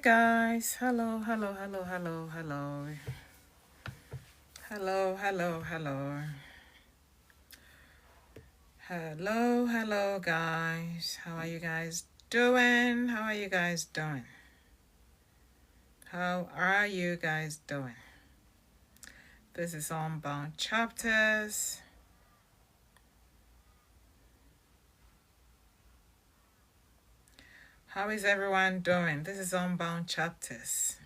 guys. Hello, hello, hello, hello, hello. Hello, hello, hello. Hello, hello, guys. How are you guys doing? How are you guys doing? How are you guys doing? This is Unbound Chapters. How is everyone doing? This is Unbound Chapters.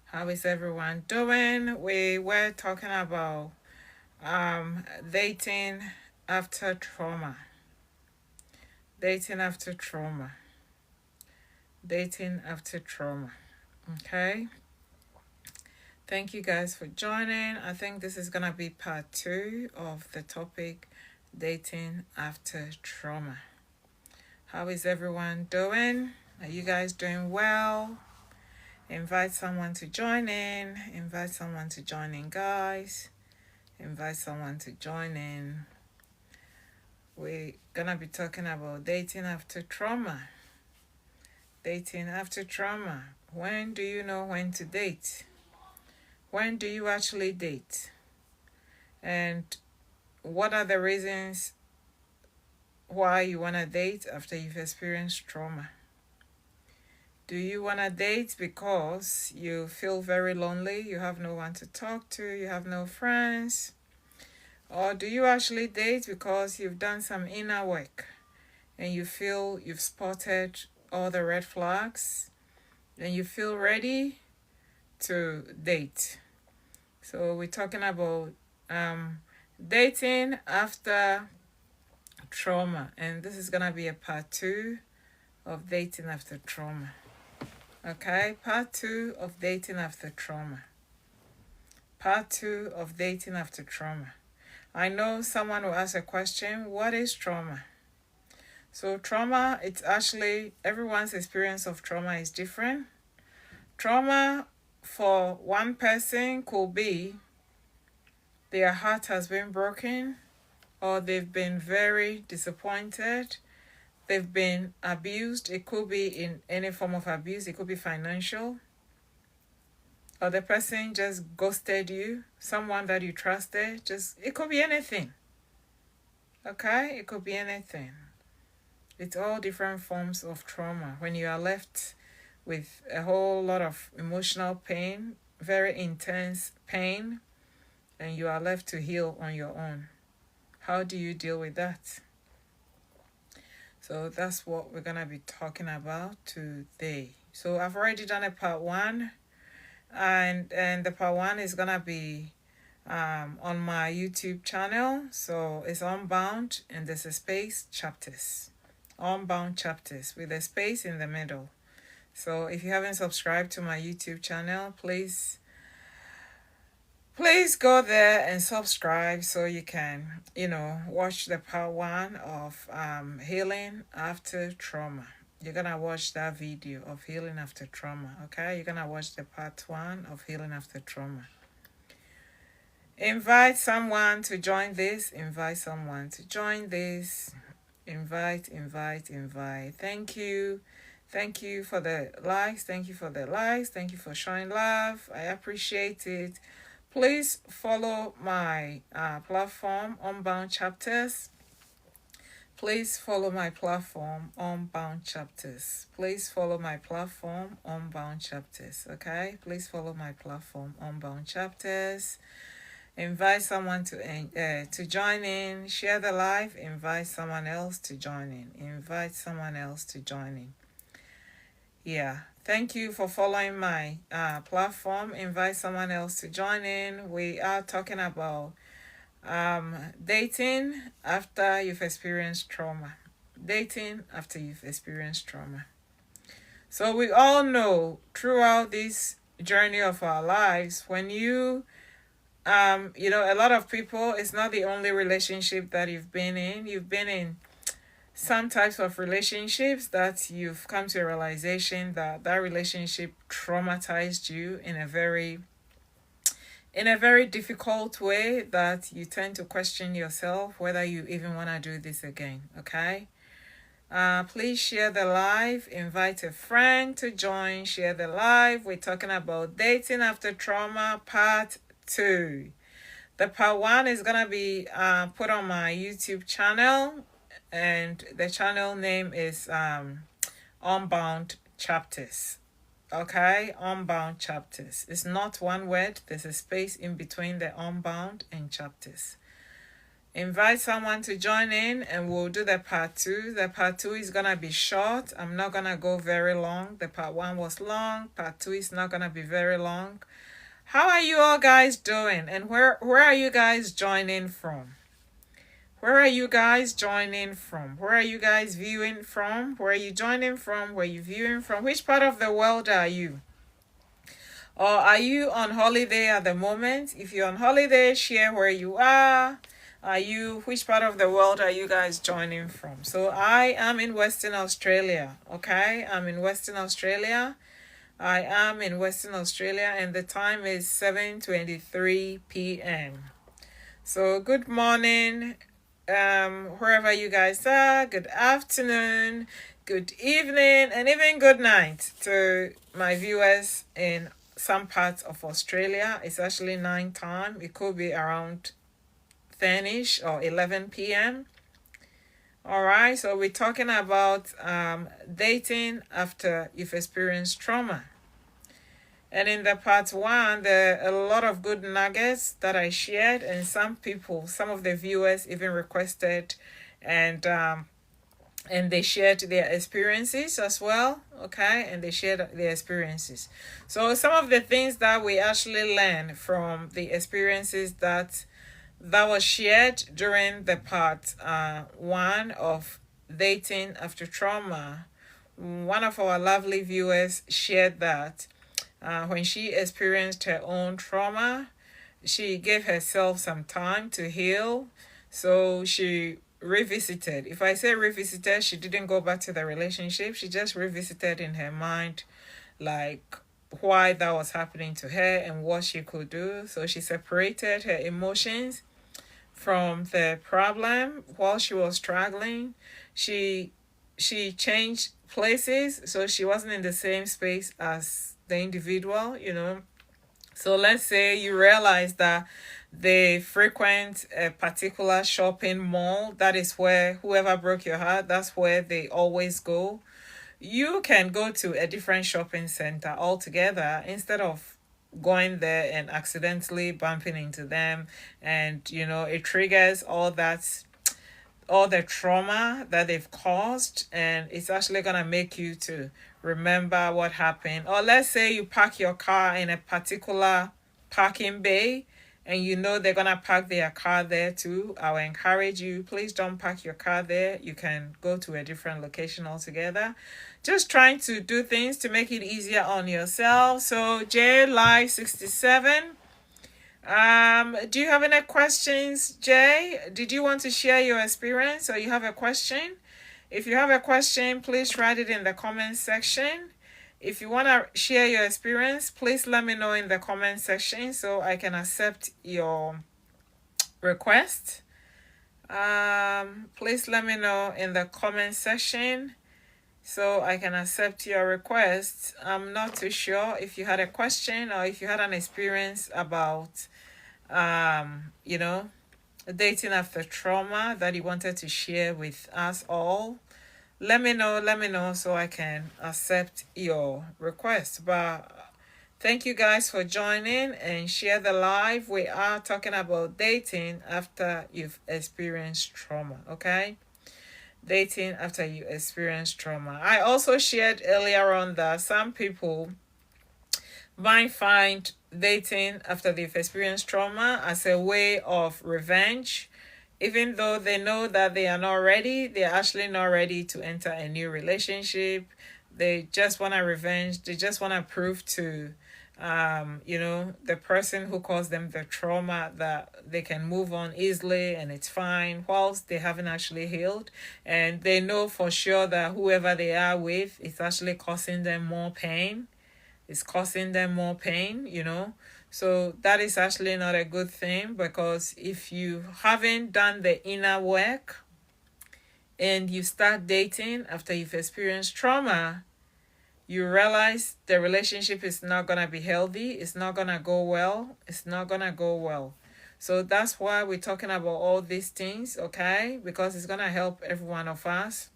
How is everyone doing? We were talking about dating after trauma. Dating after trauma. Dating after trauma. Okay. Thank you guys for joining. I think this is gonna be part 2 of the topic dating after trauma. How is everyone doing? Are you guys doing well? Invite someone to join in. Invite someone to join in, guys. Invite someone to join in. We're gonna be talking about dating after trauma. Dating after trauma. When do you know when to date? When do you actually date? And what are the reasons why you want to date after you've experienced trauma? Do you want to date because you feel very lonely, you have no one to talk to, you have no friends? Or do you actually date because you've done some inner work and you feel you've spotted all the red flags and you feel ready to date? So we're talking about dating after trauma, and this is gonna be a part 2 of dating after trauma. Okay, part 2 of dating after trauma. Part 2 of dating after trauma. I know someone will ask a question, what is trauma? So trauma, it's actually, everyone's experience of trauma is different. Trauma for one person could be their heart has been broken, or they've been very disappointed, they've been abused. It could be in any form of abuse, it could be financial, or the person just ghosted you, someone that you trusted, it could be anything. Okay, it could be anything. It's all different forms of trauma. When you are left with a whole lot of emotional pain, very intense pain, and you are left to heal on your own. How do you deal with that? So that's what we're gonna be talking about today. So I've already done a part 1, and the part 1 is gonna be on my YouTube channel. So it's Unbound, and there's a space chapters. Unbound chapters with a space in the middle. So if you haven't subscribed to my YouTube channel, please go there and subscribe so you can, watch the part 1 of healing after trauma. You're gonna watch that video of healing after trauma, okay? You're gonna watch the part 1 of healing after trauma. Invite someone to join this. Invite someone to join this. Invite. Thank you. Thank you for the likes. Thank you for the likes. Thank you for showing love. I appreciate it. Please follow my platform, Unbound Chapters. Please follow my platform, Unbound Chapters. Please follow my platform, Unbound Chapters. Okay? Please follow my platform, Unbound Chapters. Invite someone to join in. Share the live. Invite someone else to join in. Invite someone else to join in. Yeah. Thank you for following my platform. Invite someone else to join in. We are talking about dating after you've experienced trauma. Dating after you've experienced trauma. So we all know throughout this journey of our lives, when a lot of people, it's not the only relationship that you've been in. You've been in some types of relationships that you've come to a realization that relationship traumatized you in a very difficult way, that you tend to question yourself whether you even want to do this again. Okay, Please share the live, invite a friend to join, share the live. We're talking about dating after trauma part 2. The part 1 is going to be put on my YouTube channel, and the channel name is Unbound Chapters. Okay, Unbound Chapters. It's not one word, there's a space in between the unbound and chapters. Invite someone to join in and we'll do the part 2. The part 2 is gonna be short. I'm not gonna go very long. The part 1 was long. Part 2 is not gonna be very long. How are you all guys doing? And where are you guys joining from? Where are you guys joining from? Where are you guys viewing from? Where are you joining from? Where are you viewing from? Which part of the world are you? Or are you on holiday at the moment? If you're on holiday, share where you are. Which part of the world are you guys joining from? So I am in Western Australia. Okay, I'm in Western Australia. I am in Western Australia and the time is 7:23 p.m. So good morning, wherever you guys are. Good afternoon, good evening, and even good night to my viewers in some parts of Australia. It's actually 9 time. It could be around 10ish or 11 p.m. All right, so we're talking about dating after you've experienced trauma. And in the part 1, there are a lot of good nuggets that I shared, and some of the viewers even requested and they shared their experiences as well. Okay, and they shared their experiences. So some of the things that we actually learned from the experiences that was shared during the part 1 of dating after trauma. One of our lovely viewers shared that when she experienced her own trauma, she gave herself some time to heal. So she revisited. If I say revisited, she didn't go back to the relationship. She just revisited in her mind, like why that was happening to her and what she could do. So she separated her emotions from the problem while she was struggling. She changed places, so she wasn't in the same space as the individual, So let's say you realize that they frequent a particular shopping mall. That is where whoever broke your heart, that's where they always go. You can go to a different shopping center altogether instead of going there and accidentally bumping into them, and it triggers all the trauma that they've caused, and it's actually gonna make you to remember what happened. Or let's say you park your car in a particular parking bay and they're gonna park their car there too. I will encourage you, please don't park your car there. You can go to a different location altogether. Just trying to do things to make it easier on yourself. So J Live 67, do you have any questions, Jay? Did you want to share your experience, or you have a question? If you have a question, please write it in the comment section. If you want to share your experience, please let me know in the comment section so I can accept your request. Please let me know in the comment section so I can accept your request. I'm not too sure if you had a question or if you had an experience about dating after trauma that you wanted to share with us all. Let me know so I can accept your request. But thank you guys for joining and share the live. We are talking about dating after you've experienced trauma, okay? Dating after you experience trauma. I also shared earlier on that some people might find dating after they've experienced trauma as a way of revenge. Even though they know that they are not ready, they're actually not ready to enter a new relationship. They just want to revenge. They just want to prove to the person who caused them the trauma that they can move on easily and it's fine, whilst they haven't actually healed. And they know for sure that whoever they are with is actually causing them more pain. It's causing them more pain, So that is actually not a good thing, because if you haven't done the inner work, and you start dating after you've experienced trauma, you realize the relationship is not going to be healthy, it's not going to go well, it's not going to go well. So that's why we're talking about all these things, okay? Because it's going to help every one of us.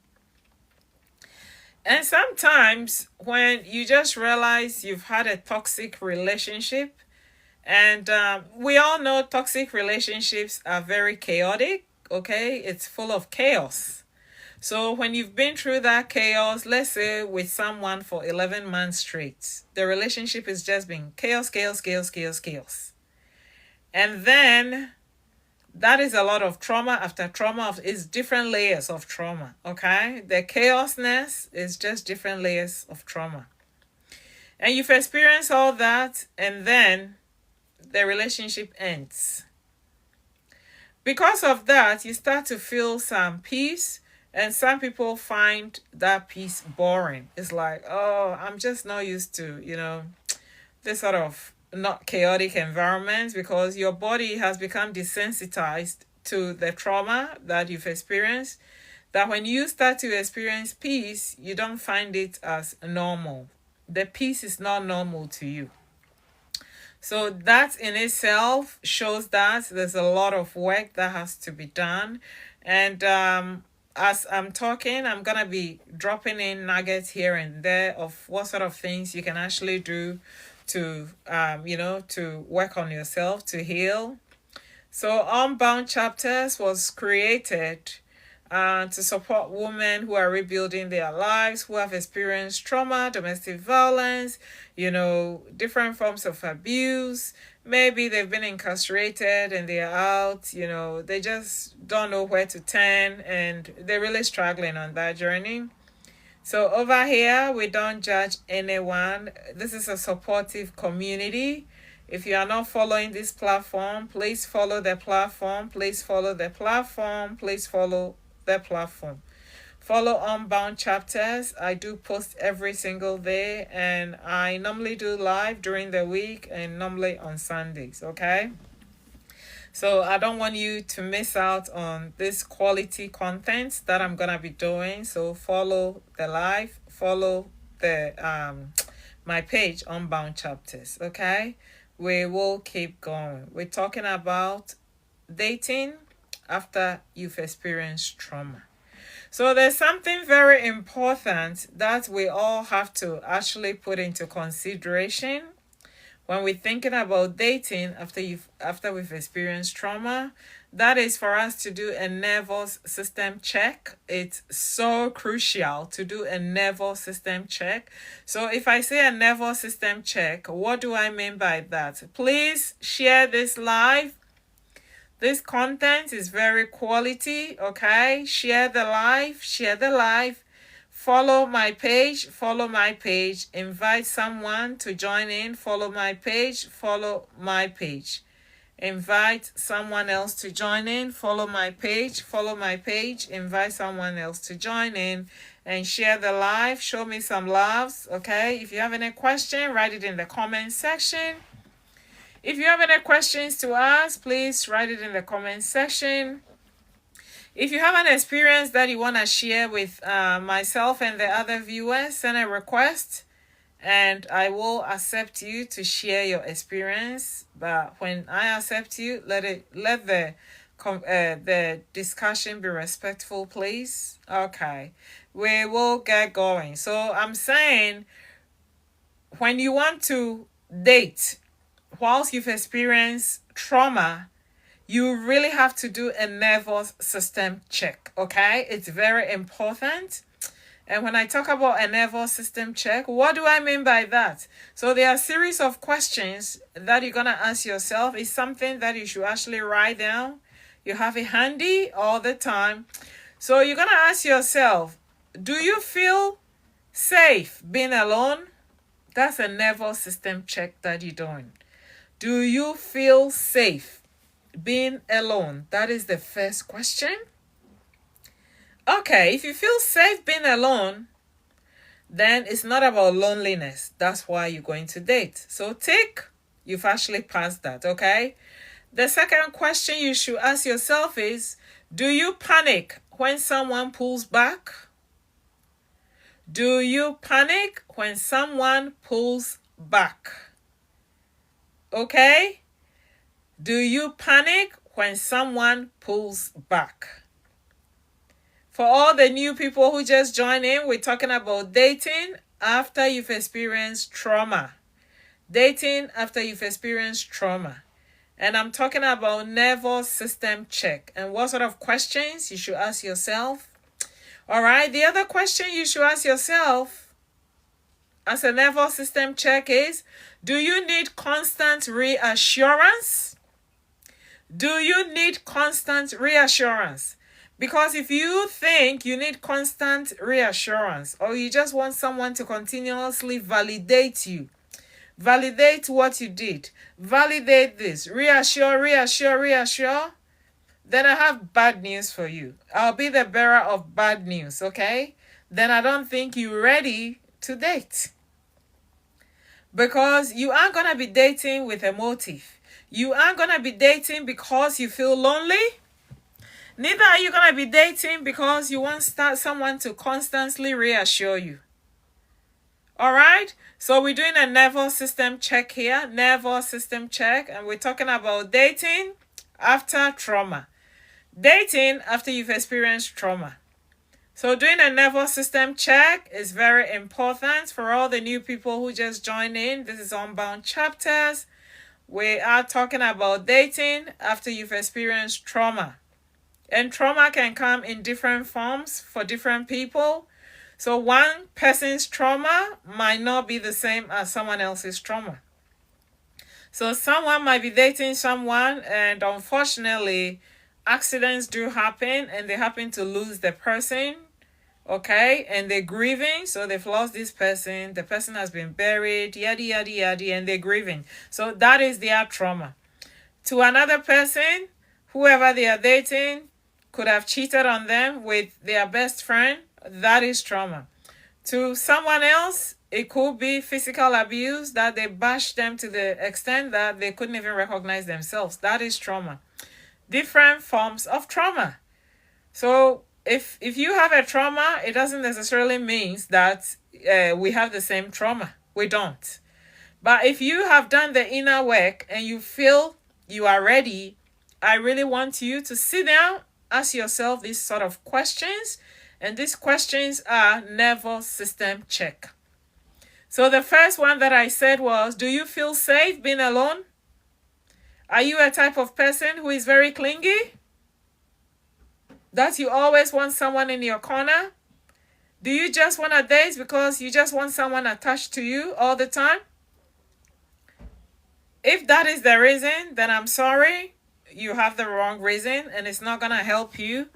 And sometimes when you just realize you've had a toxic relationship, and we all know toxic relationships are very chaotic, okay? It's full of chaos. So when you've been through that chaos, let's say with someone for 11 months straight, the relationship has just been chaos, chaos, chaos, chaos, chaos. And then that is a lot of trauma after trauma. It's different layers of trauma, okay? The chaosness is just different layers of trauma. And you've experienced all that, and then the relationship ends. Because of that, you start to feel some peace, and some people find that peace boring. It's like, oh, I'm just not used to, this sort of not chaotic environments, because your body has become desensitized to the trauma that you've experienced, that when you start to experience peace, you don't find it as normal. The peace is not normal to you. So that in itself shows that there's a lot of work that has to be done. And as I'm talking, I'm going to be dropping in nuggets here and there of what sort of things you can actually do to, to work on yourself, to heal. So Unbound Chapters was created to support women who are rebuilding their lives, who have experienced trauma, domestic violence, different forms of abuse. Maybe they've been incarcerated and they're out, they just don't know where to turn, and they're really struggling on that journey. So over here, we don't judge anyone. This is a supportive community. If you are not following this platform, please follow the platform. Please follow the platform. Please follow the platform. Follow Unbound Chapters. I do post every single day, and I normally do live during the week and normally on Sundays, okay? So I don't want you to miss out on this quality content that I'm gonna be doing. So follow the live, follow the my page, Unbound Chapters, okay? We will keep going. We're talking about dating after you've experienced trauma. So there's something very important that we all have to actually put into consideration when we're thinking about dating after we've experienced trauma. That is for us to do a nervous system check. It's so crucial to do a nervous system check. So if I say a nervous system check, what do I mean by that? Please share this live. This content is very quality, okay? Share the live. Follow my page, invite someone to join in, follow my page. Invite someone else to join in, follow my page, invite someone else to join in, and share the live. Show me some loves, okay? If you have any question, write it in the comment section. If you have any questions to ask, please write it in the comment section. If you have an experience that you want to share with myself and the other viewers, send a request and I will accept you to share your experience. But when I accept you, let the discussion be respectful, please. Okay, we will get going. So I'm saying, when you want to date whilst you've experienced trauma, you really have to do a nervous system check, okay? It's very important. And when I talk about a nervous system check, what do I mean by that? So there are a series of questions that you're going to ask yourself. It's something that you should actually write down. You have it handy all the time. So you're going to ask yourself, do you feel safe being alone? That's a nervous system check that you're doing. Do you feel safe being alone? That is the first question. Okay, if you feel safe being alone, then it's not about loneliness. That's why you're going to date. So you've actually passed that, okay? The second question you should ask yourself is, do you panic when someone pulls back? Do you panic when someone pulls back? Okay? Do you panic when someone pulls back? For all the new people who just joined in, we're talking about dating after you've experienced trauma. Dating after you've experienced trauma. And I'm talking about nervous system check and what sort of questions you should ask yourself. All right, the other question you should ask yourself as a nervous system check is, do you need constant reassurance? Do you need constant reassurance? Because if you think you need constant reassurance, or you just want someone to continuously validate you, validate what you did, validate this, reassure, then I have bad news for you. I'll be the bearer of bad news, okay? Then I don't think you're ready to date. Because you aren't going to be dating with a motive. You aren't going to be dating because you feel lonely. Neither are you going to be dating because you want someone to constantly reassure you. All right? So we're doing a nervous system check here. Nervous system check. And we're talking about dating after trauma. Dating after you've experienced trauma. So doing a nervous system check is very important for all the new people who just joined in. This is Unbound Chapters. We are talking about dating after you've experienced trauma. And trauma can come in different forms for different people. So one person's trauma might not be the same as someone else's trauma. So someone might be dating someone and unfortunately accidents do happen and they happen to lose the person. Okay, and they're grieving, so they've lost this person, the person has been buried, yada yada yada, and they're grieving. So that is their trauma. To another person, whoever they are dating could have cheated on them with their best friend. That is trauma. To someone else, it could be physical abuse, that they bashed them to the extent that they couldn't even recognize themselves. That is trauma. Different forms of trauma. So if you have a trauma, it doesn't necessarily mean that we have the same trauma. We don't. But if you have done the inner work and you feel you are ready, I really want you to sit down, ask yourself these sort of questions. And these questions are nervous system check. So the first one that I said was, do you feel safe being alone? Are you a type of person who is very clingy? That you always want someone in your corner? Do you just want to date because you just want someone attached to you all the time? If that is the reason, then I'm sorry. You have the wrong reason and it's not going to help you.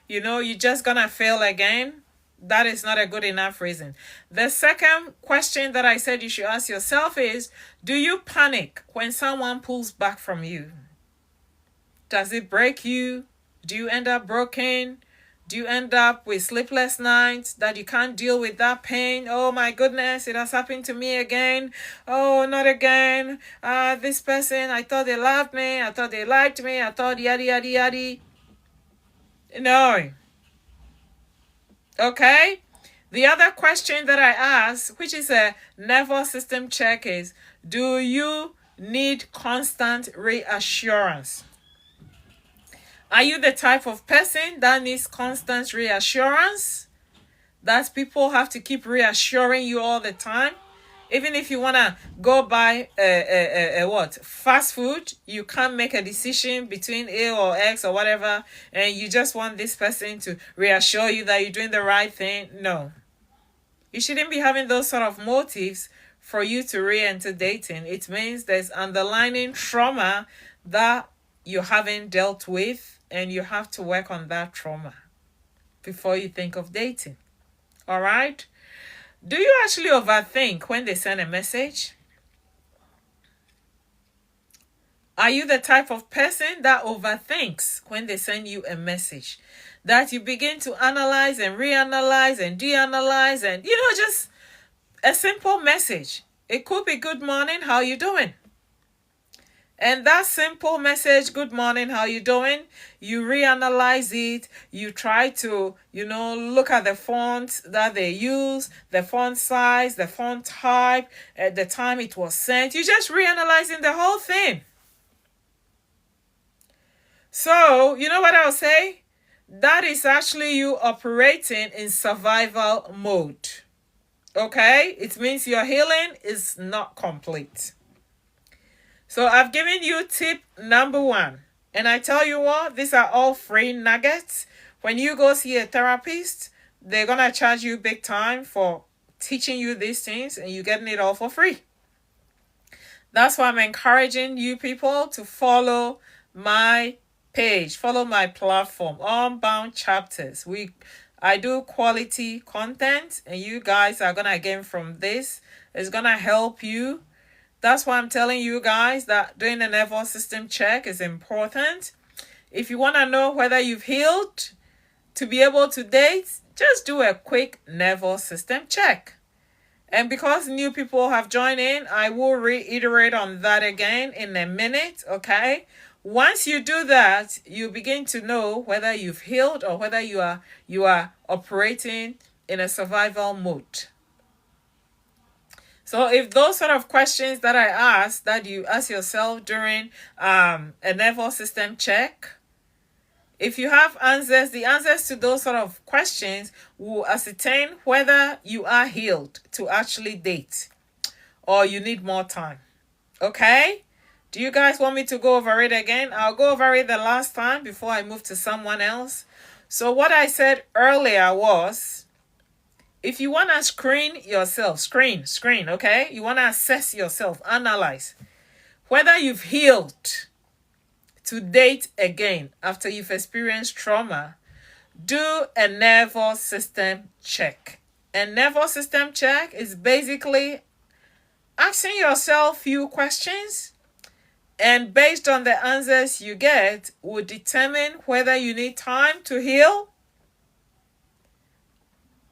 You know, you're just going to fail again. That is not a good enough reason. The second question that I said you should ask yourself is, do you panic when someone pulls back from you? Does it break you? Do you end up broken? Do you end up with sleepless nights that you can't deal with that pain? Oh my goodness, it has happened to me again. Oh, not again. This person, I thought they loved me. I thought they liked me. I thought yada, yada, yada. No. Okay? The other question that I asked, which is a nervous system check, is, do you need constant reassurance? Are you the type of person that needs constant reassurance? That people have to keep reassuring you all the time? Even if you want to go buy fast food, you can't make a decision between A or X or whatever, and you just want this person to reassure you that you're doing the right thing. No. You shouldn't be having those sort of motives for you to re-enter dating. It means there's underlying trauma that you haven't dealt with, and you have to work on that trauma before you think of dating. All right? Do you actually overthink when they send a message? Are you the type of person that overthinks when they send you a message? That you begin to analyze and reanalyze and deanalyze and, just a simple message. It could be good morning, how you doing? And that simple message, good morning, how you doing? You reanalyze it. You try to, look at the font that they use, the font size, the font type, at the time it was sent. You just reanalyzing the whole thing. So, you know what I'll say? That is actually you operating in survival mode. Okay? It means your healing is not complete. So I've given you tip number 1. And I tell you what, these are all free nuggets. When you go see a therapist, they're going to charge you big time for teaching you these things, and you're getting it all for free. That's why I'm encouraging you people to follow my page, follow my platform, Unbound Chapters. I do quality content, and you guys are going to gain from this. It's going to help you. That's why I'm telling you guys that doing a nervous system check is important. If you want to know whether you've healed to be able to date, just do a quick nervous system check. And because new people have joined in, I will reiterate on that again in a minute, okay? Once you do that, you begin to know whether you've healed or whether you are operating in a survival mode. So if those sort of questions that I asked, that you ask yourself during a nervous system check, if you have answers, the answers to those sort of questions will ascertain whether you are healed to actually date or you need more time. Okay? Do you guys want me to go over it again? I'll go over it the last time before I move to someone else. So what I said earlier was, if you want to screen yourself, screen, okay? You want to assess yourself, analyze whether you've healed to date again after you've experienced trauma, do a nervous system check. A nervous system check is basically asking yourself few questions, and based on the answers you get will determine whether you need time to heal,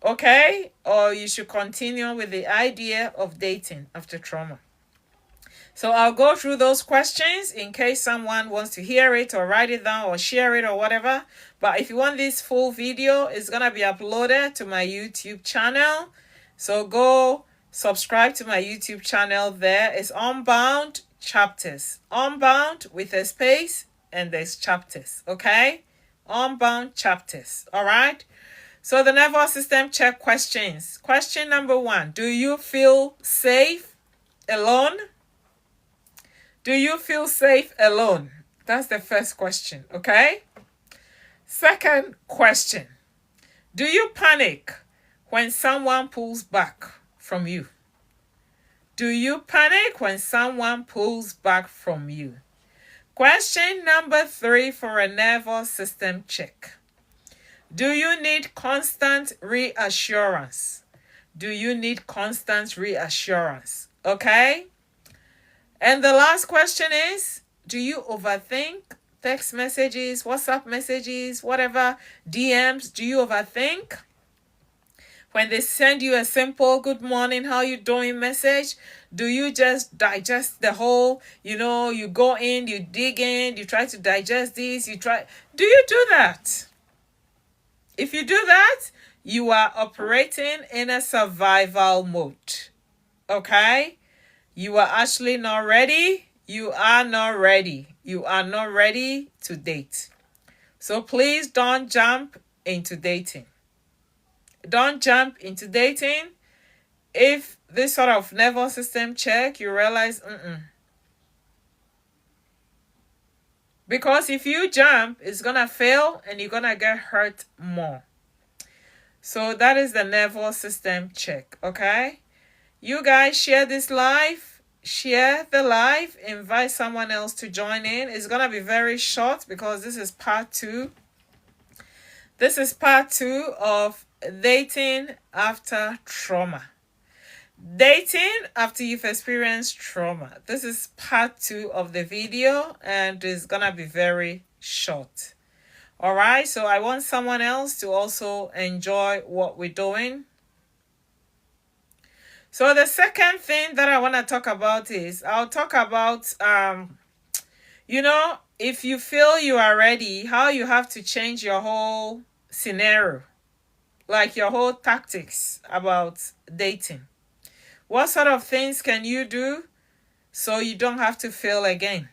okay, or you should continue with the idea of dating after trauma. So I'll go through those questions in case someone wants to hear it or write it down or share it or whatever. But if you want this full video, it's going to be uploaded to my YouTube channel. So go subscribe to my YouTube channel there. It's Unbound Chapters. Unbound with a space and there's chapters, okay? Unbound Chapters, all right? So the nervous system check questions. Question number 1, do you feel safe alone? Do you feel safe alone? That's the first question, okay? Second question, do you panic when someone pulls back from you? Do you panic when someone pulls back from you? Question number 3 for a nervous system check. Do you need constant reassurance? Do you need constant reassurance? Okay? And the last question is, do you overthink text messages, WhatsApp messages, whatever, DMs? Do you overthink? When they send you a simple good morning, how you doing message, do you just digest the whole, you go in, you dig in, you try to digest this, do you do that? If you do that, you are operating in a survival mode. Okay? You are actually not ready. You are not ready. You are not ready to date. So please don't jump into dating. Don't jump into dating if this sort of nervous system check, you realize, Because if you jump, it's going to fail and you're going to get hurt more. So that is the nervous system check, okay? You guys share this live. Share the live. Invite someone else to join in. It's going to be very short because this is part 2. This is part 2 of dating after trauma. Dating after you've experienced trauma. This is part 2 of the video and it's going to be very short. All right, so I want someone else to also enjoy what we're doing. So the second thing that I want to talk about is I'll talk about If you feel you are ready, how you have to change your whole scenario, like your whole tactics about dating. What sort of things can you do so you don't have to fail again?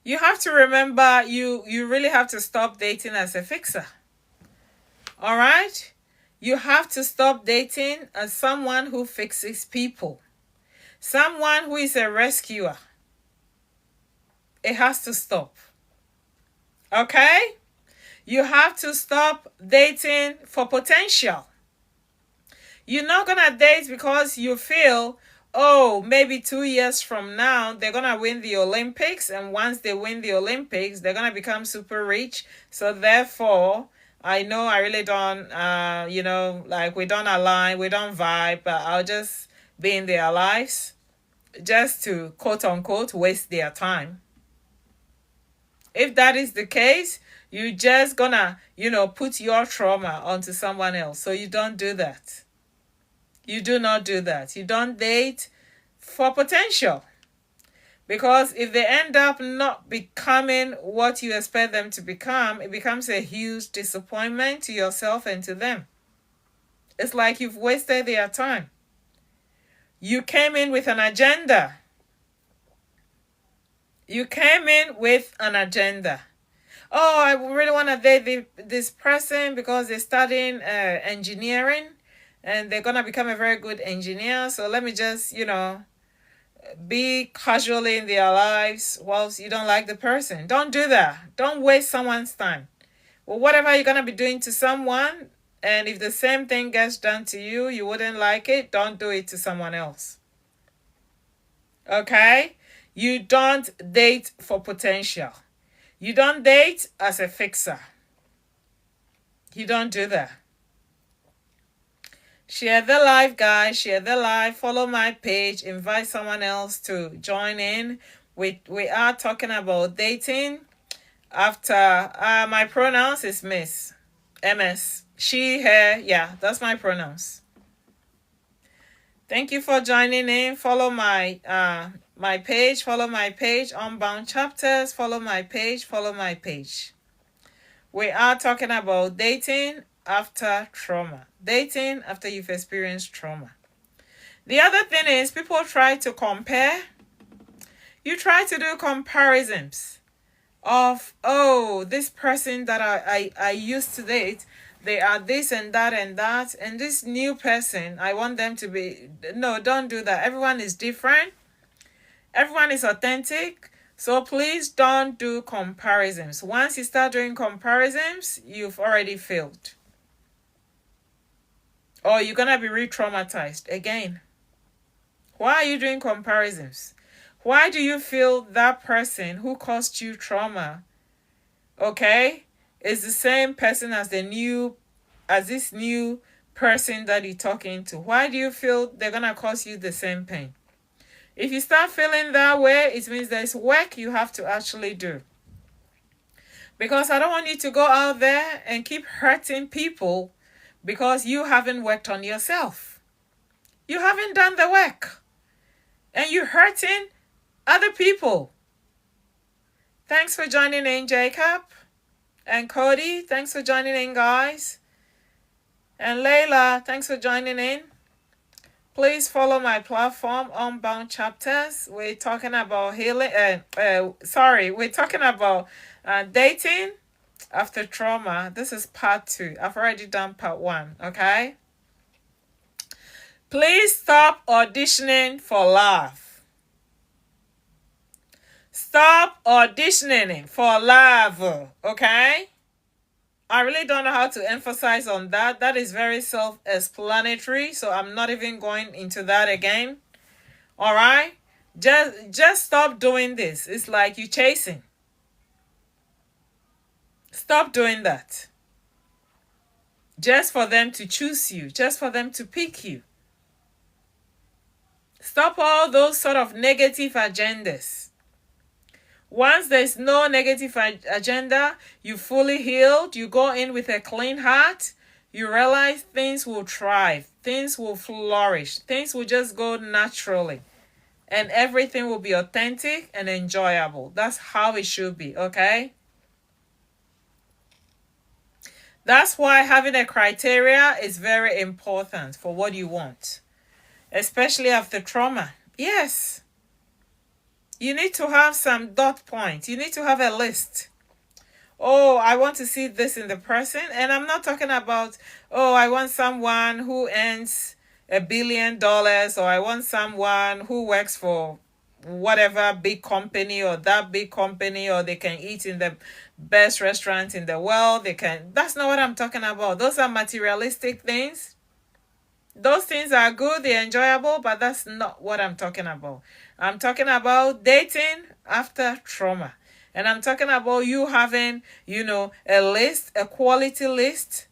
You have to remember you really have to stop dating as a fixer. All right? You have to stop dating as someone who fixes people. Someone who is a rescuer. It has to stop. Okay? You have to stop dating for potential. You're not going to date because you feel, oh, maybe 2 years from now, they're going to win the Olympics. And once they win the Olympics, they're going to become super rich. So therefore, I know I really don't, like we don't align, we don't vibe, but I'll just be in their lives just to, quote unquote, waste their time. If that is the case, you're just gonna, put your trauma onto someone else. So you don't do that. You do not do that. You don't date for potential. Because if they end up not becoming what you expect them to become, it becomes a huge disappointment to yourself and to them. It's like you've wasted their time. You came in with an agenda. You came in with an agenda. Oh, I really want to date this person because they're studying engineering and they're going to become a very good engineer. So let me just, be casually in their lives whilst you don't like the person. Don't do that. Don't waste someone's time. Well, whatever you're going to be doing to someone, and if the same thing gets done to you, you wouldn't like it, don't do it to someone else. Okay? You don't date for potential. You don't date as a fixer. You don't do that. Share the live, guys. Share the live. Follow my page. Invite someone else to join in. We are talking about dating. After my pronouns is Miss. MS. She, her. Yeah, that's my pronouns. Thank you for joining in. Follow my my page. Follow my page. Unbound Chapters. Follow my page. Follow my page. We are talking about dating after trauma. Dating after you've experienced trauma. The other thing is people try to compare. You try to do comparisons of, oh, this person that I used to date, they are this and that and that, and this new person, I want them to be... No, don't do that. Everyone is different. Everyone is authentic. So please don't do comparisons. Once you start doing comparisons, you've already failed. Or you're going to be re-traumatized again. Why are you doing comparisons? Why do you feel that person who caused you trauma, okay, is the same person as this new person that you're talking to? Why do you feel they're going to cause you the same pain? If you start feeling that way, it means there's work you have to actually do. Because I don't want you to go out there and keep hurting people because you haven't worked on yourself. You haven't done the work. And you're hurting other people. Thanks for joining in, Jacob. And Cody, thanks for joining in, guys. And Layla, thanks for joining in. Please follow my platform, Unbound Chapters. We're talking about healing. We're talking about dating after trauma. This is part 2. I've already done part 1, okay? Please stop auditioning for love. Stop auditioning for love, okay? I really don't know how to emphasize on that. That is very self-explanatory, so I'm not even going into that again. All right? Just stop doing this. It's like you're chasing. Stop doing that. Just for them to choose you. Just for them to pick you. Stop all those sort of negative agendas. Once there's no negative agenda, you fully healed, you go in with a clean heart, you realize things will thrive, things will flourish, things will just go naturally. and everything will be authentic and enjoyable. That's how it should be, okay? That's why having a criteria is very important for what you want, especially after trauma. Yes, you need to have some dot points. You need to have a list. Oh, I want to see this in the person. And I'm not talking about, oh, I want someone who earns $1 billion, or I want someone who works for whatever big company or that big company, or they can eat in the best restaurant in the world. That's not what I'm talking about. Those are materialistic things. Those things are good, they're enjoyable, but that's not what I'm talking about. I'm talking about dating after trauma. And I'm talking about you having, a list, a quality list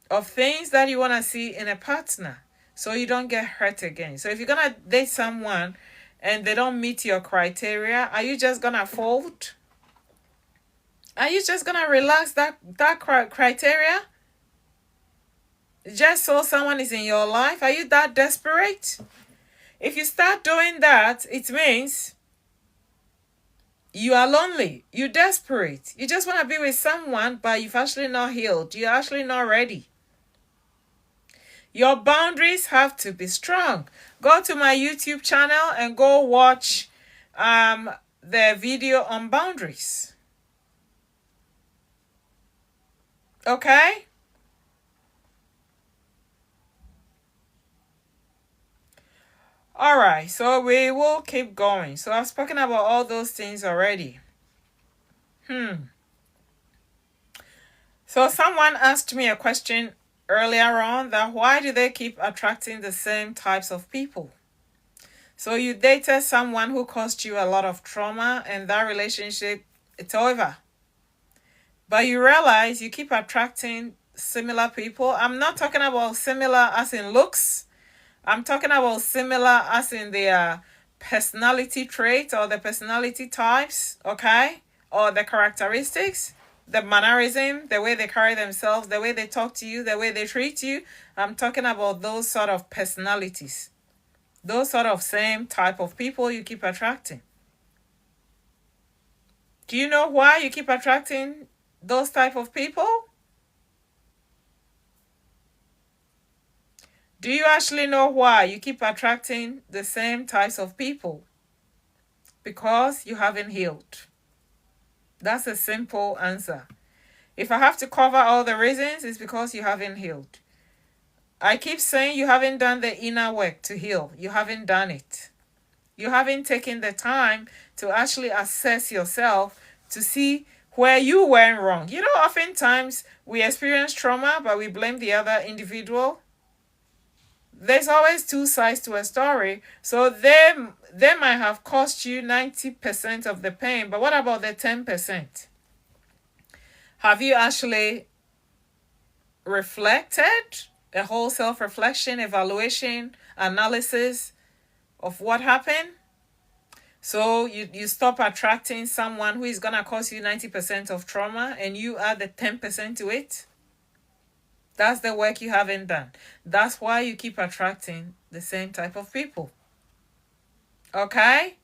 of things that you want to see in a partner so you don't get hurt again. So if you're going to date someone and they don't meet your criteria, are you just going to fold? Are you just going to relax that criteria? Just so someone is in your life? Are you that desperate? If you start doing that, it means you are lonely. You're desperate. You just want to be with someone, but you've actually not healed. You're actually not ready. Your boundaries have to be strong. Go to my YouTube channel and go watch the video on boundaries. Okay? All right, so we will keep going. So I've spoken about all those things already. So someone asked me a question earlier on, that why do they keep attracting the same types of people? So you dated someone who caused you a lot of trauma, and that relationship, it's over. But you realize you keep attracting similar people. I'm not talking about similar as in looks. I'm talking about similar as in their personality traits or the personality types, okay? Or the characteristics, the mannerism, the way they carry themselves, the way they talk to you, the way they treat you. I'm talking about those sort of personalities. Those sort of same type of people you keep attracting. Do you know why you keep attracting those type of people? Do you actually know why you keep attracting the same types of people? Because you haven't healed. That's a simple answer. If I have to cover all the reasons, it's because you haven't healed. I keep saying you haven't done the inner work to heal. You haven't done it. You haven't taken the time to actually assess yourself to see where you went wrong. Oftentimes we experience trauma, but we blame the other individual. There's always two sides to a story. So they might have cost you 90% of the pain, but what about the 10%? Have you actually reflected? A whole self-reflection, evaluation, analysis of what happened? So you stop attracting someone who is going to cause you 90% of trauma, and you add the 10% to it. That's the work you haven't done. That's why you keep attracting the same type of people. Okay?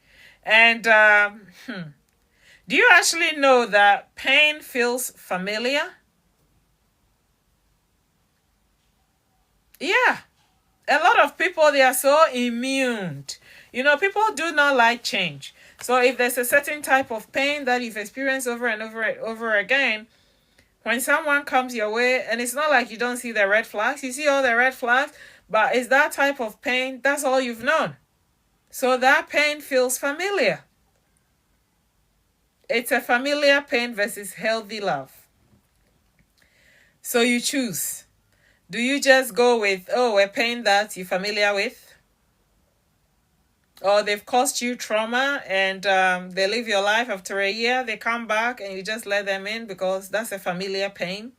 And do you actually know that pain feels familiar? Yeah. A lot of people, they are so immune. People do not like change. So if there's a certain type of pain that you've experienced over and over and over again, when someone comes your way, and it's not like you don't see the red flags, you see all the red flags, but it's that type of pain, that's all you've known. So that pain feels familiar. It's a familiar pain versus healthy love. So you choose. Do you just go with, a pain that you're familiar with? Or they've caused you trauma and they live your life after a year, they come back and you just let them in because that's a familiar pain?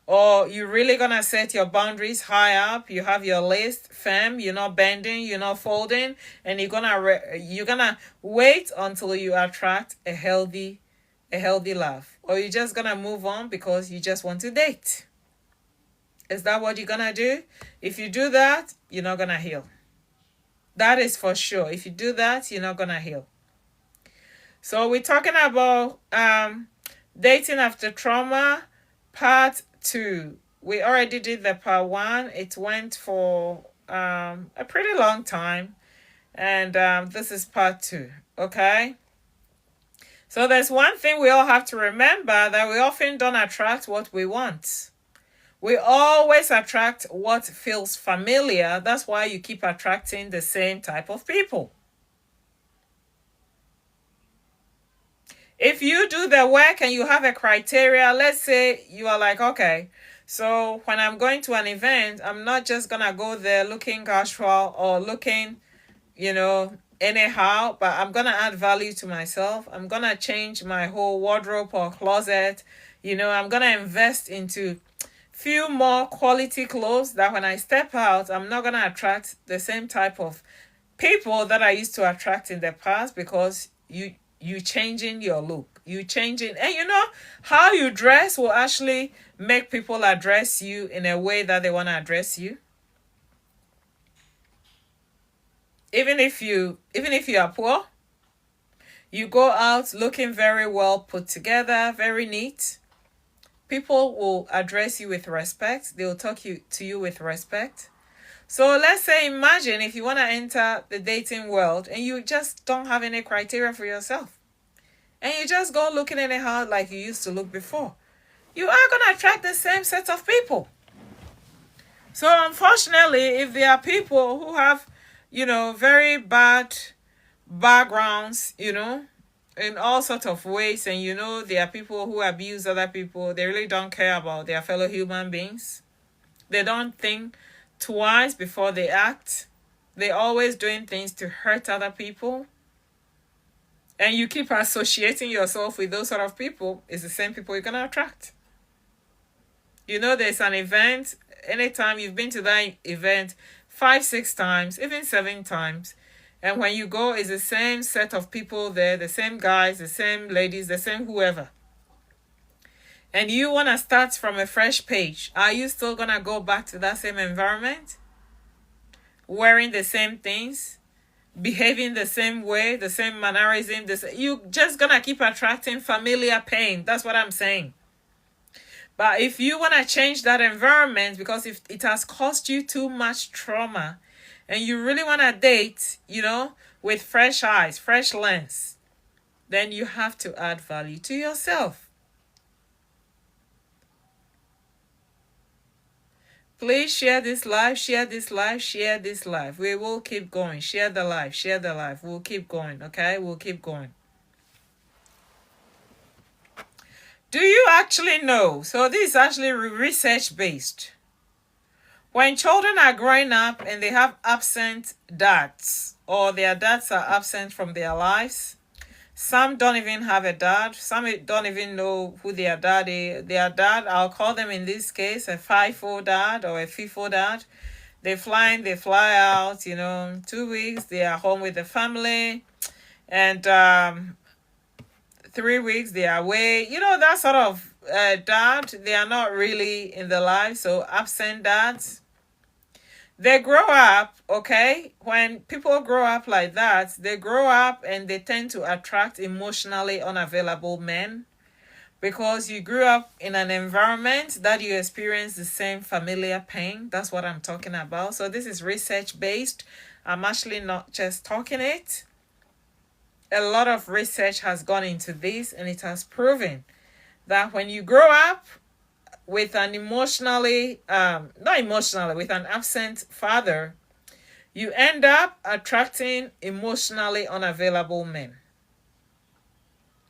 Or you're really going to set your boundaries high up, you have your list firm, you're not bending, you're not folding, and you're gonna wait until you attract a healthy love? Or you're just going to move on because you just want to date? Is that what you're going to do? If you do that, you're not going to heal. That is for sure. If you do that, you're not going to heal. So we're talking about dating after trauma, part 2. We already did the part 1. It went for a pretty long time. And this is part 2. Okay? So there's one thing we all have to remember, that we often don't attract what we want. We always attract what feels familiar. That's why you keep attracting the same type of people. If you do the work and you have a criteria, let's say you are like, okay, so when I'm going to an event, I'm not just going to go there looking casual or looking, anyhow, but I'm going to add value to myself. I'm going to change my whole wardrobe or closet. I'm going to invest into few more quality clothes, that when I step out, I'm not going to attract the same type of people that I used to attract in the past, because you changing your look, you changing, and how you dress will actually make people address you in a way that they want to address you. Even if you are poor, you go out looking very well put together, very neat, people will address you with respect. They'll talk to you with respect. So let's say, imagine if you want to enter the dating world and you just don't have any criteria for yourself, and you just go looking anyhow like you used to look before. You are going to attract the same set of people. So unfortunately, if there are people who have, very bad backgrounds, in all sorts of ways, and there are people who abuse other people, they really don't care about their fellow human beings. They don't think twice before they act. They're always doing things to hurt other people. And you keep associating yourself with those sort of people, it's the same people you're going to attract. There's an event, anytime you've been to that event 5, 6 times, even 7 times, and when you go, it's the same set of people there, the same guys, the same ladies, the same whoever. And you want to start from a fresh page. Are you still going to go back to that same environment? Wearing the same things? Behaving the same way? The same mannerism? You just going to keep attracting familiar pain. That's what I'm saying. But if you want to change that environment, because if it has caused you too much trauma, and you really want to date, with fresh eyes, fresh lens, then you have to add value to yourself. Please share this live, share this live, share this live. We will keep going. Share the live, share the live. We'll keep going, okay? We'll keep going. Do you actually know? So this is actually research-based. When children are growing up and they have absent dads, or their dads are absent from their lives, some don't even have a dad, some don't even know who their dad is. Their dad, I'll call them in this case a FIFO dad or a FIFO dad. They fly in, they fly out, 2 weeks, they are home with the family, and 3 weeks they are away. That sort of dad, they are not really in the life, so absent dads. They grow up, okay? When people grow up like that, they grow up and they tend to attract emotionally unavailable men, because you grew up in an environment that you experience the same familiar pain. That's what I'm talking about. So this is research-based. I'm actually not just talking it. A lot of research has gone into this, and it has proven that when you grow up with an with an absent father, you end up attracting emotionally unavailable men.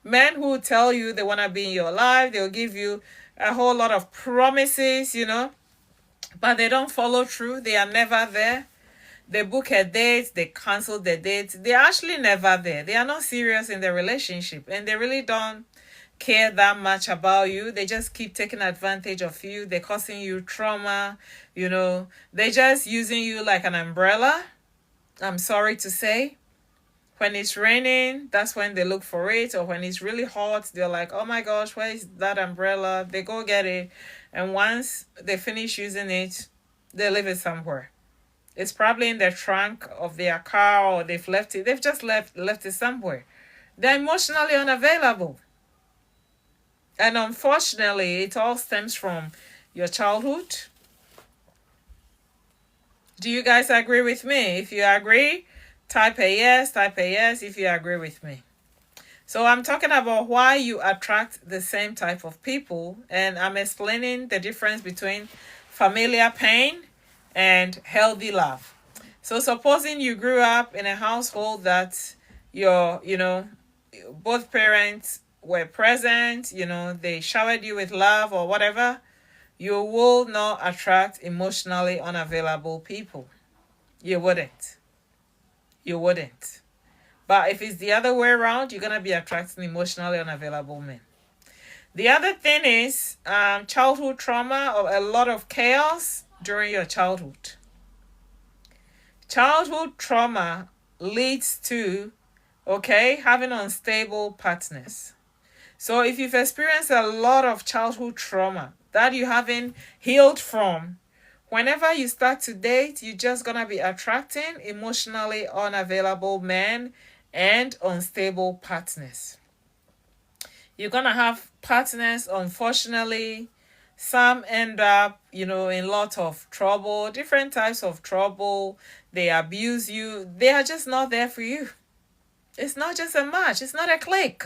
Men who tell you they want to be in your life, they'll give you a whole lot of promises, but they don't follow through. They are never there. They book a date, they cancel the date. They're actually never there. They are not serious in their relationship, and they really don't care that much about you. They just keep taking advantage of you. They're causing you trauma. They're just using you like an umbrella. I'm sorry to say. When it's raining, that's when they look for it. Or when it's really hot, they're like, oh my gosh, where is that umbrella? They go get it. And once they finish using it, they leave it somewhere. It's probably in the trunk of their car, or they've left it. They've just left it somewhere. They're emotionally unavailable. And unfortunately, it all stems from your childhood. Do you guys agree with me? If you agree, type a yes, if you agree with me. So I'm talking about why you attract the same type of people, and I'm explaining the difference between familiar pain and healthy love. So supposing you grew up in a household that both parents were present, they showered you with love or whatever, you will not attract emotionally unavailable people. You wouldn't. But if it's the other way around, you're going to be attracting emotionally unavailable men. The other thing is childhood trauma, or a lot of chaos during your childhood. Childhood trauma leads to, having unstable partners. So if you've experienced a lot of childhood trauma that you haven't healed from, whenever you start to date, you're just going to be attracting emotionally unavailable men and unstable partners. You're going to have partners, unfortunately, some end up, in lots of trouble, different types of trouble. They abuse you. They are just not there for you. It's not just a match. It's not a click.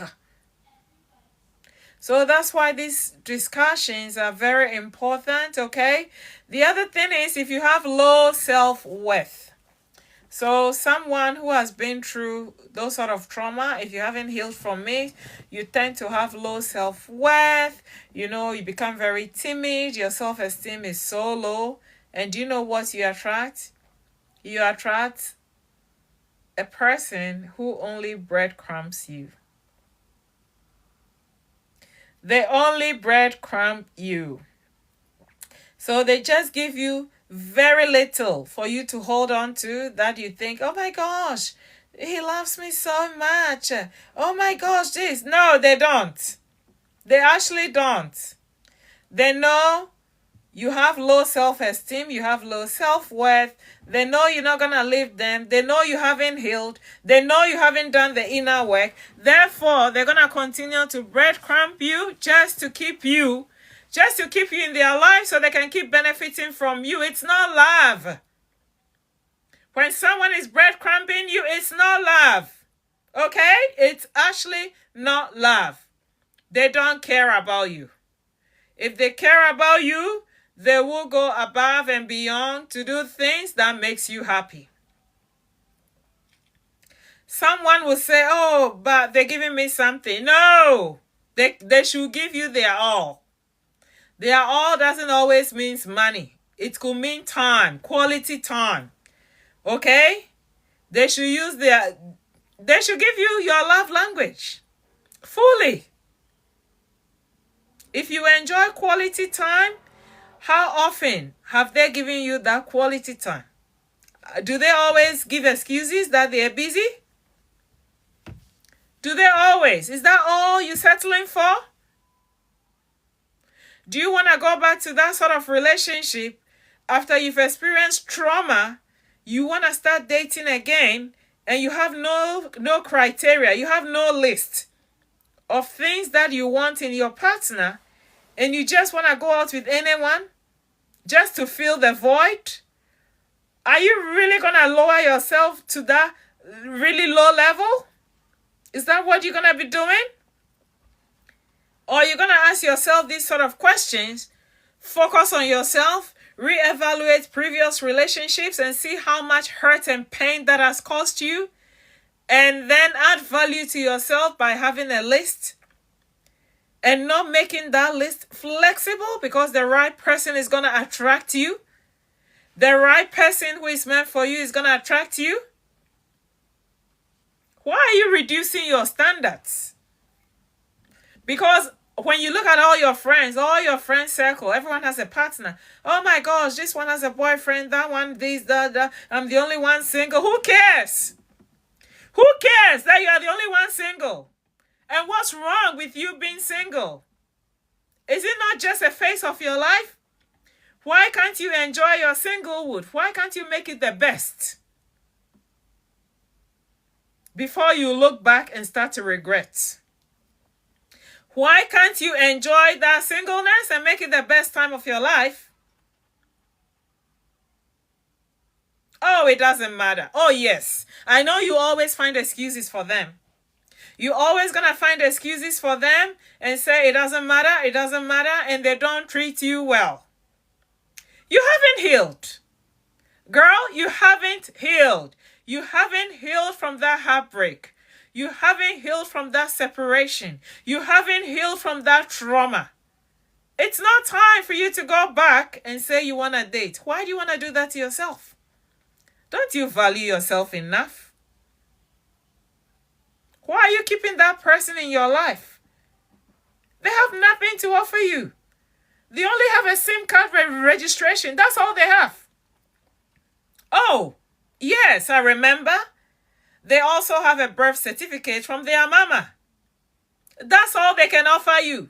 So that's why these discussions are very important, okay? The other thing is if you have low self-worth. So someone who has been through those sort of trauma, if you haven't healed from it, you tend to have low self-worth. You become very timid. Your self-esteem is so low. And do you know what you attract? You attract a person who only breadcrumbs you. They only breadcrumb you. So they just give you very little for you to hold on to, that you think, oh my gosh, he loves me so much. Oh my gosh, this. No, they don't. They actually don't. They know you have low self-esteem, you have low self-worth. They know you're not going to leave them. They know you haven't healed. They know you haven't done the inner work. Therefore, they're going to continue to breadcrumb you just to keep you in their life so they can keep benefiting from you. It's not love. When someone is breadcrumbing you, it's not love. Okay? It's actually not love. They don't care about you. If they care about you, they will go above and beyond to do things that makes you happy. Someone will say, oh, but they're giving me something. No, they should give you their all. Their all doesn't always mean money. It could mean time, quality time. Okay? They should give you your love language fully. If you enjoy quality time, how often have they given you that quality time? Do they always give excuses that they're busy? Do they always? Is that all you're settling for? Do you want to go back to that sort of relationship after you've experienced trauma? You want to start dating again and you have no criteria. You have no list of things that you want in your partner, and you just want to go out with anyone just to fill the void? Are you really going to lower yourself to that really low level? Is that what you're going to be doing? Or you're going to ask yourself these sort of questions, focus on yourself, reevaluate previous relationships and see how much hurt and pain that has caused you, and then add value to yourself by having a list and not making that list flexible, because the right person is going to attract you. The right person who is meant for you is going to attract you. Why are you reducing your standards? Because when you look at all your friends circle, everyone has a partner. Oh my gosh, this one has a boyfriend, that one, this, that. I'm the only one single. Who cares? Who cares that you are the only one single? And what's wrong with you being single? Is it not just a phase of your life? Why can't you enjoy your singlehood? Why can't you make it the best before you look back and start to regret? Why can't you enjoy that singleness and make it the best time of your life? Oh, it doesn't matter. Oh, yes. I know you always find excuses for them. You're always going to find excuses for them and say it doesn't matter, and they don't treat you well. You haven't healed. Girl, you haven't healed. You haven't healed from that heartbreak. You haven't healed from that separation. You haven't healed from that trauma. It's not time for you to go back and say you want to date. Why do you want to do that to yourself? Don't you value yourself enough? Why are you keeping that person in your life? They have nothing to offer you. They only have a SIM card registration. That's all they have. Oh, yes, I remember. They also have a birth certificate from their mama. That's all they can offer you.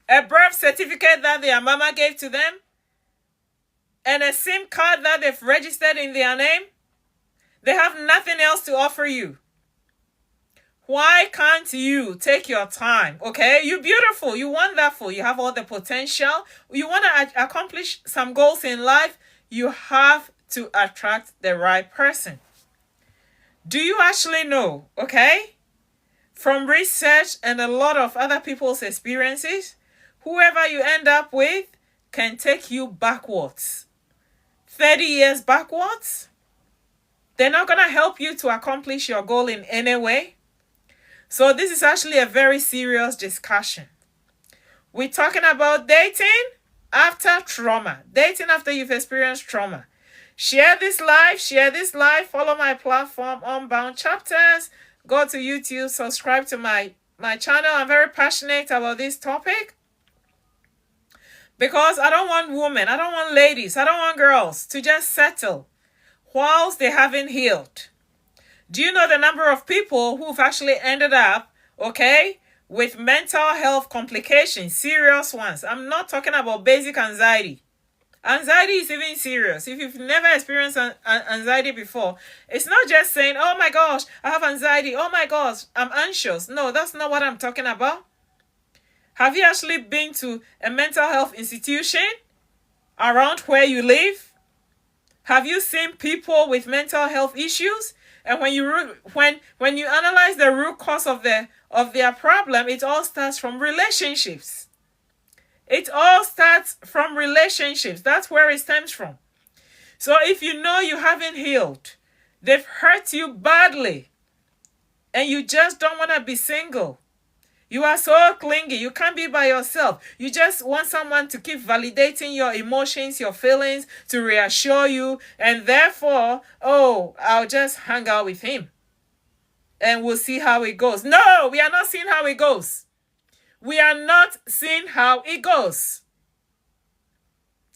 A birth certificate that their mama gave to them, and a SIM card that they've registered in their name. They have nothing else to offer you. Why can't you take your time? Okay, you're beautiful. You're wonderful. You have all the potential. You want to accomplish some goals in life. You have to attract the right person. Do you actually know, okay, from research and a lot of other people's experiences, whoever you end up with can take you backwards. 30 years backwards. They're not going to help you to accomplish your goal in any way. So this is actually a very serious discussion. We're talking about dating after trauma. Dating after you've experienced trauma. Share this live, follow my platform, Unbound Chapters. Go to YouTube, subscribe to my channel. I'm very passionate about this topic. Because I don't want women, I don't want ladies, I don't want girls to just settle whilst they haven't healed. Do you know the number of people who've actually ended up, okay, with mental health complications, serious ones? I'm not talking about basic anxiety. Anxiety is even serious. If you've never experienced anxiety before, it's not just saying, oh my gosh, I have anxiety. Oh my gosh, I'm anxious. No, that's not what I'm talking about. Have you actually been to a mental health institution around where you live? Have you seen people with mental health issues? And when you analyze the root cause of their problem, it all starts from relationships. It all starts from relationships. That's where it stems from. So if you know you haven't healed, they've hurt you badly, and you just don't want to be single. You are so clingy. You can't be by yourself. You just want someone to keep validating your emotions, your feelings, to reassure you. And therefore, oh, I'll just hang out with him and we'll see how it goes. No, we are not seeing how it goes. We are not seeing how it goes.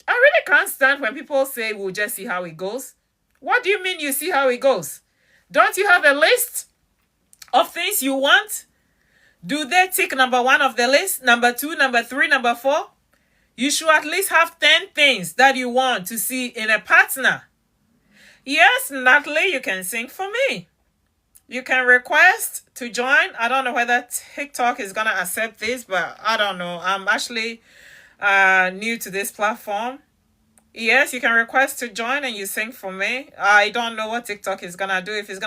I really can't stand when people say we'll just see how it goes. What do you mean you see how it goes? Don't you have a list of things you want? Do they tick number 1 of the list, number 2, number 3, number 4? You should at least have 10 things that you want to see in a partner. Yes, Natalie, you can sing for me. You can request to join. I don't know whether TikTok is going to accept this, but I don't know. I'm actually new to this platform. Yes, you can request to join and you sing for me. I don't know what TikTok is gonna do, if it's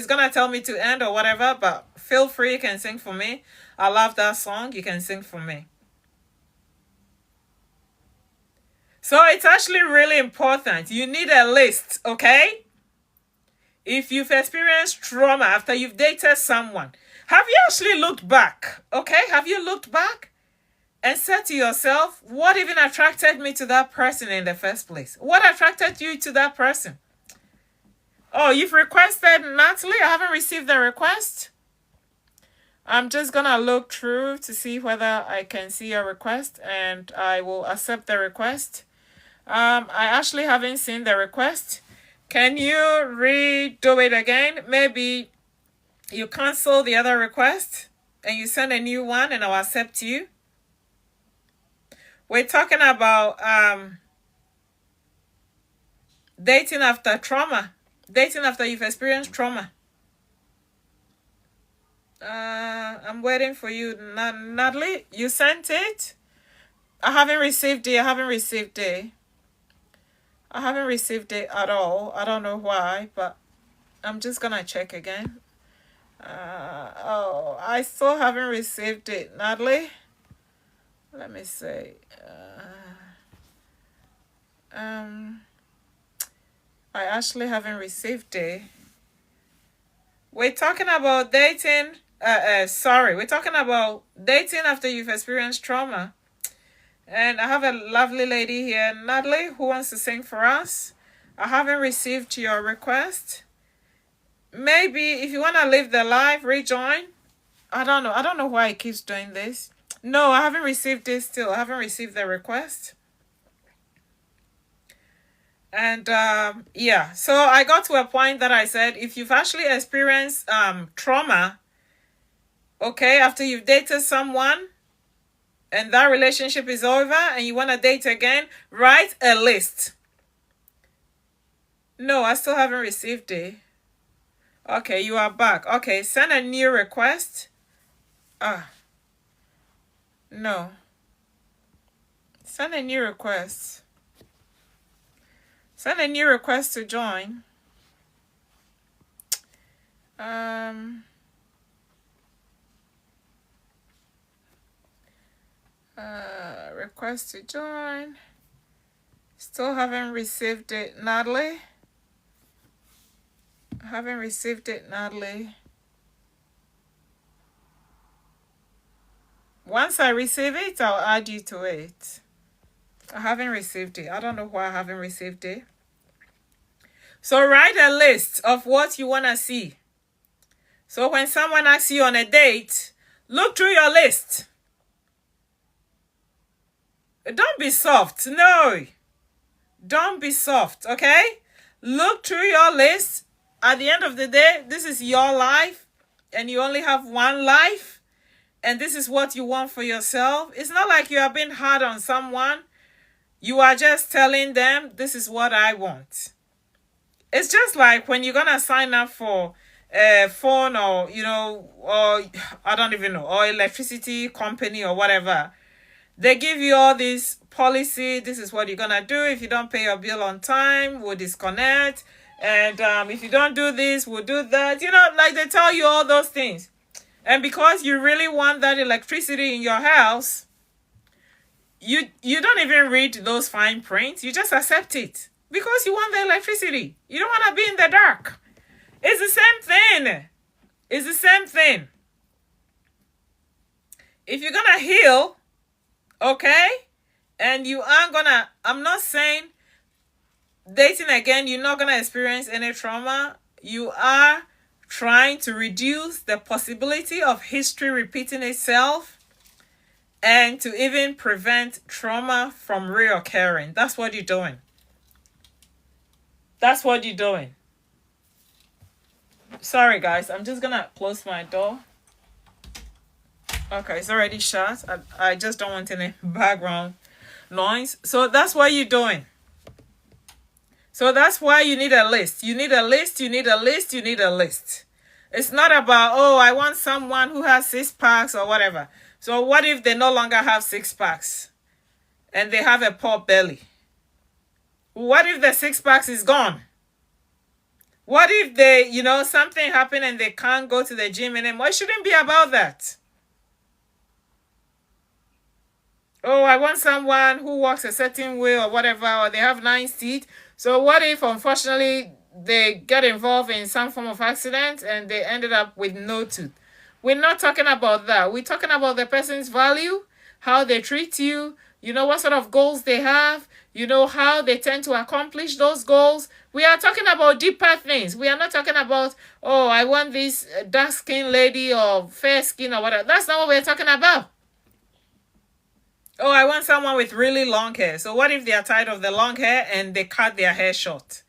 gonna tell me to end or whatever, but feel free, you can sing for me. I love that song. You can sing for me. So it's actually really important. You need a list, okay? If you've experienced trauma after you've dated someone, have you actually looked back? Okay, have you looked back and said to yourself, what even attracted me to that person in the first place? What attracted you to that person? Oh, you've requested, Natalie? I haven't received the request. I'm just gonna look through to see whether I can see your request, and I will accept the request. I actually haven't seen the request. Can you redo it again? Maybe you cancel the other request and you send a new one and I'll accept you. We're talking about dating after trauma. Dating after you've experienced trauma. I'm waiting for you, Natalie. You sent it? I haven't received it. I haven't received it. I haven't received it at all. I don't know why, but I'm just gonna check again. Oh, I still haven't received it, Natalie. Let me see. I actually haven't received it. We're talking about dating. We're talking about dating after you've experienced trauma. And I have a lovely lady here, Natalie, who wants to sing for us. I haven't received your request. Maybe if you want to live the life, rejoin. I don't know. I don't know why it keeps doing this. No, I haven't received this still. I haven't received the request. And yeah, so I got to a point that I said, if you've actually experienced trauma, okay, after you've dated someone and that relationship is over and you want to date again, write a list. No, I still haven't received it. Okay, you are back. Okay, send a new request. No. Send a new request. Send a new request to join. Request to join. Still haven't received it, Natalie. Haven't received it, Natalie. Once I receive it, I'll add you to it. I haven't received it. I don't know why I haven't received it. So write a list of what you want to see. So when someone asks you on a date, look through your list. Don't be soft. No. Don't be soft, okay? Look through your list. At the end of the day, this is your life, and you only have one life, and this is what you want for yourself. It's not like you are being hard on someone. You are just telling them, this is what I want. It's just like when you're going to sign up for a phone or, or I don't even know, or electricity company or whatever. They give you all this policy. This is what you're going to do. If you don't pay your bill on time, we'll disconnect. And if you don't do this, we'll do that. Like they tell you all those things. And because you really want that electricity in your house, you don't even read those fine prints. You just accept it. Because you want the electricity. You don't want to be in the dark. It's the same thing. It's the same thing. If you're going to heal, okay, and you aren't going to, I'm not saying dating again, you're not going to experience any trauma. You are trying to reduce the possibility of history repeating itself and to even prevent trauma from reoccurring. That's what you're doing. That's what you're doing. Sorry, guys. I'm just going to close my door. Okay, it's already shut. I just don't want any background noise. So that's what you're doing. So that's why you need a list. You need a list. You need a list. You need a list. It's not about, oh, I want someone who has 6 packs or whatever. So what if they no longer have 6 packs and they have a poor belly? What if the 6 packs is gone? What if they, something happened and they can't go to the gym anymore? It shouldn't be about that. Oh, I want someone who walks a certain way or whatever, or they have 9 teeth. So what if, unfortunately, they get involved in some form of accident and they ended up with no tooth? We're not talking about that. We're talking about the person's value, how they treat you, what sort of goals they have, how they tend to accomplish those goals. We are talking about deeper things. We are not talking about, oh, I want this dark-skinned lady or fair skin or whatever. That's not what we're talking about. Oh, I want someone with really long hair. So what if they are tired of the long hair and they cut their hair short?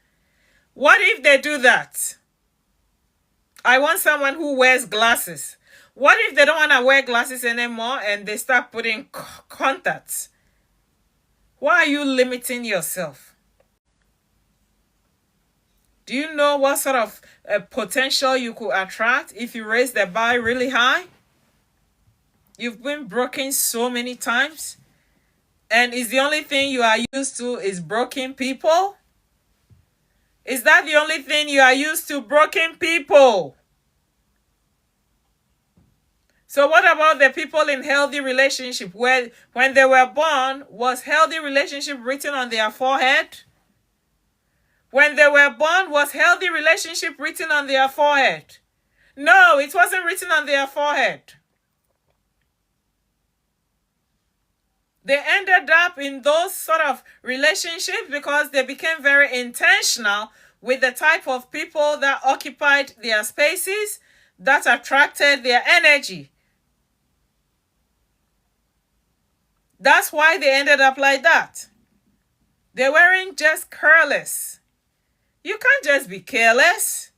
What if they do that? I want someone who wears glasses. What if they don't want to wear glasses anymore and they start putting contacts? Why are you limiting yourself? Do you know what sort of potential you could attract if you raise the bar really high? You've been broken so many times, and is the only thing you are used to is broken people? Is that the only thing you are used to? Broken people. So what about the people in healthy relationship where when they were born, was healthy relationship written on their forehead? When they were born, was healthy relationship written on their forehead? No, it wasn't written on their forehead. They ended up in those sort of relationships because they became very intentional with the type of people that occupied their spaces, that attracted their energy. That's why they ended up like that. They weren't just careless. You can't just be careless.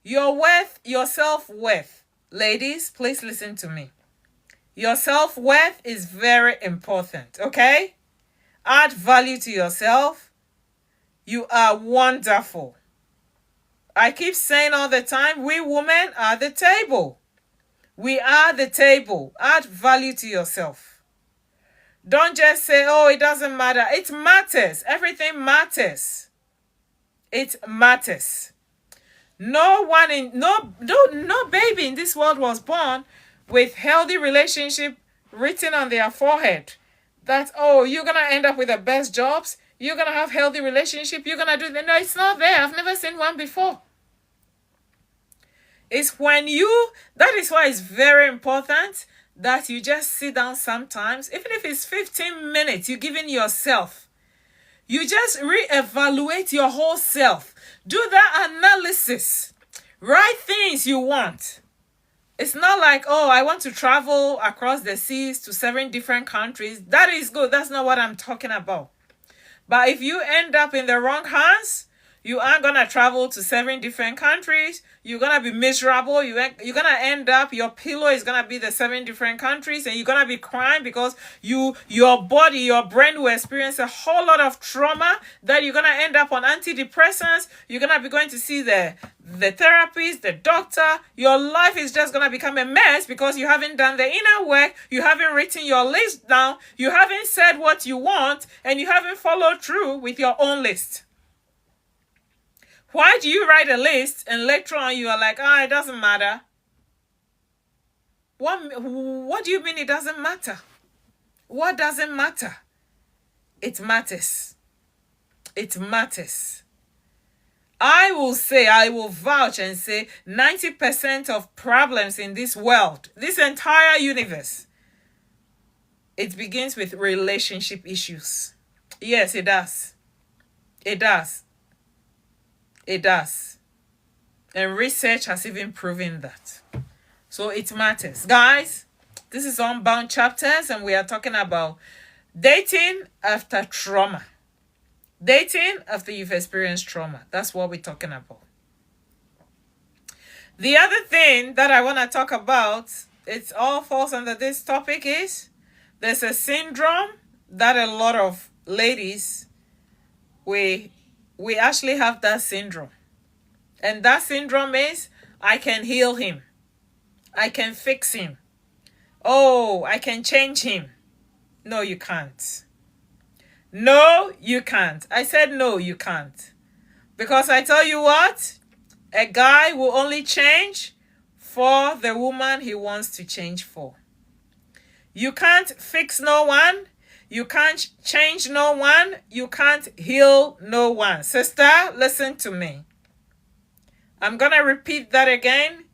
Your worth, your self-worth. Ladies, please listen to me. Your self-worth is very important, okay? Add value to yourself. You are wonderful. I keep saying all the time, we women are the table. We are the table. Add value to yourself. Don't just say, oh, it doesn't matter. It matters. Everything matters. It matters. No baby in this world was born with healthy relationship written on their forehead. That, oh, you're going to end up with the best jobs. You're going to have healthy relationship. You're going to do that. No, it's not there. I've never seen one before. It's when that is why it's very important that you just sit down sometimes, even if it's 15 minutes, you're giving yourself. You just reevaluate your whole self. Do that analysis. Write things you want. It's not like, oh, I want to travel across the seas to 7 different countries. That is good. That's not what I'm talking about. But if you end up in the wrong hands, you aren't going to travel to 7 different countries. You're going to be miserable. You're going to end up, your pillow is going to be the 7 different countries, and you're going to be crying because your body, your brain will experience a whole lot of trauma that you're going to end up on antidepressants. You're going to be going to see the therapist, the doctor. Your life is just going to become a mess because you haven't done the inner work. You haven't written your list down. You haven't said what you want, and you haven't followed through with your own list. Why do you write a list and later on you are like, it doesn't matter? What do you mean it doesn't matter? What doesn't matter? It matters. It matters. I will vouch and say 90% of problems in this world, this entire universe, it begins with relationship issues. Yes, it does. It does. It does. And research has even proven that. So it matters. Guys, this is Unbound Chapters, and we are talking about dating after trauma. Dating after you've experienced trauma. That's what we're talking about. The other thing that I want to talk about, it all falls under this topic, is there's a syndrome that a lot of ladies, we actually have that syndrome. And that syndrome is, I can heal him. I can fix him. Oh, I can change him. No, you can't. No, you can't. I said no, you can't. Because I tell you what, a guy will only change for the woman he wants to change for. You can't fix no one. You can't change no one. You can't heal no one. Sister, listen to me. I'm going to repeat that again.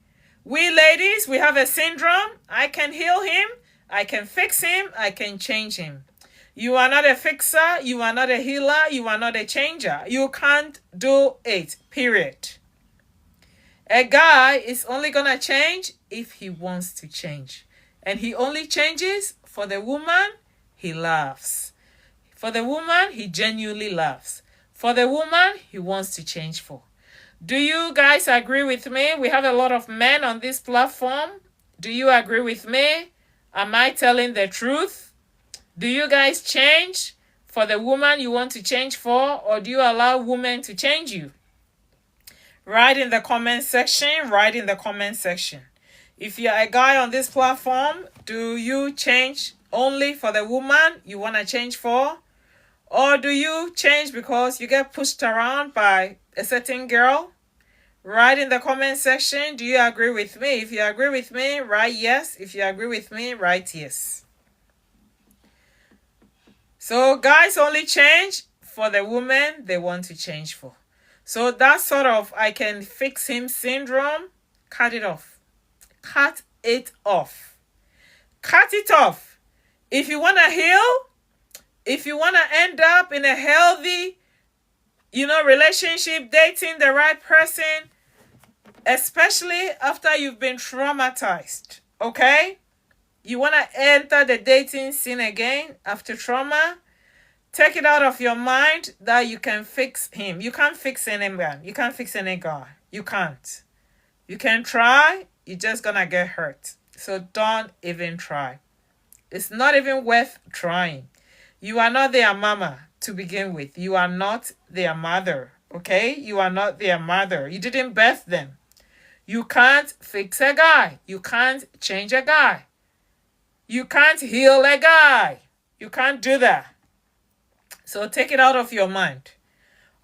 We ladies, we have a syndrome. I can heal him. I can fix him. I can change him. You are not a fixer. You are not a healer. You are not a changer. You can't do it. Period. A guy is only going to change if he wants to change. And he only changes for the woman he loves. For the woman he genuinely loves. For the woman he wants to change for. Do you guys agree with me? We have a lot of men on this platform. Do you agree with me? Am I telling the truth? Do you guys change for the woman you want to change for, or do you allow women to change you? Write in the comment section. Write in the comment section. If you're a guy on this platform, do you change only for the woman you want to change for? Or do you change because you get pushed around by a certain girl? Write in the comment section. Do you agree with me? If you agree with me, write yes. If you agree with me, write yes. So guys only change for the woman they want to change for. So that sort of I can fix him syndrome, cut it off. Cut it off. Cut it off. If you want to heal, if you want to end up in a healthy, relationship, dating the right person, especially after you've been traumatized, okay? You want to enter the dating scene again after trauma, take it out of your mind that you can fix him. You can't fix any man. You can't fix any guy. You can't. You can try. You're just going to get hurt. So don't even try. It's not even worth trying. You are not their mama to begin with. You are not their mother. Okay? You are not their mother. You didn't birth them. You can't fix a guy. You can't change a guy. You can't heal a guy. You can't do that. So take it out of your mind.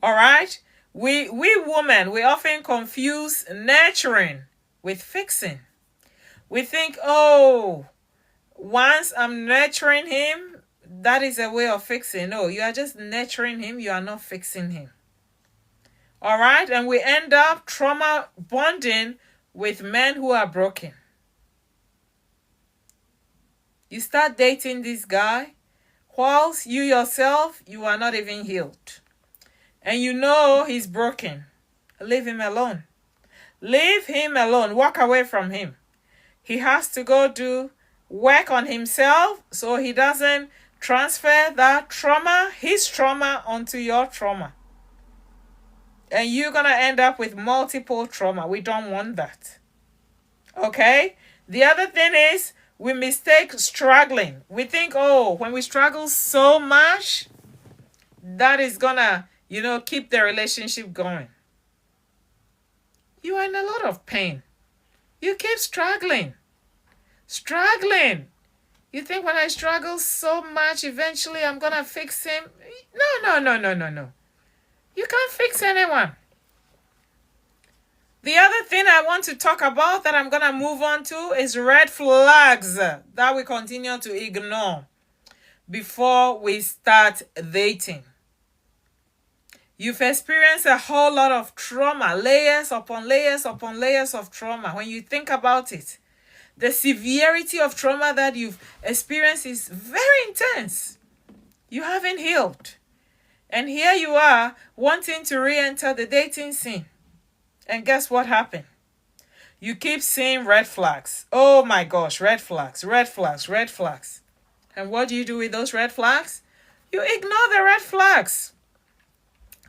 All right? We women, we often confuse nurturing with fixing. We think, oh, once I'm nurturing him, that is a way of fixing. No, you are just nurturing him. You are not fixing him. All right? And we end up trauma bonding with men who are broken. You start dating this guy whilst you yourself, you are not even healed. And you know he's broken. Leave him alone. Leave him alone. Walk away from him. He has to go do work on himself so he doesn't transfer that trauma, his trauma, onto your trauma. And you're going to end up with multiple trauma. We don't want that. Okay? The other thing is, we mistake struggling. We think, oh, when we struggle so much, that is gonna, keep the relationship going. You are in a lot of pain. You keep struggling. Struggling. You think when I struggle so much, eventually I'm gonna fix him? No. You can't fix anyone. The other thing I want to talk about that I'm going to move on to is red flags that we continue to ignore before we start dating. You've experienced a whole lot of trauma, layers upon layers upon layers of trauma. When you think about it, the severity of trauma that you've experienced is very intense. You haven't healed. And here you are wanting to re-enter the dating scene. And guess what happened? You keep seeing red flags. Oh my gosh, red flags, red flags, red flags. And what do you do with those red flags? You ignore the red flags.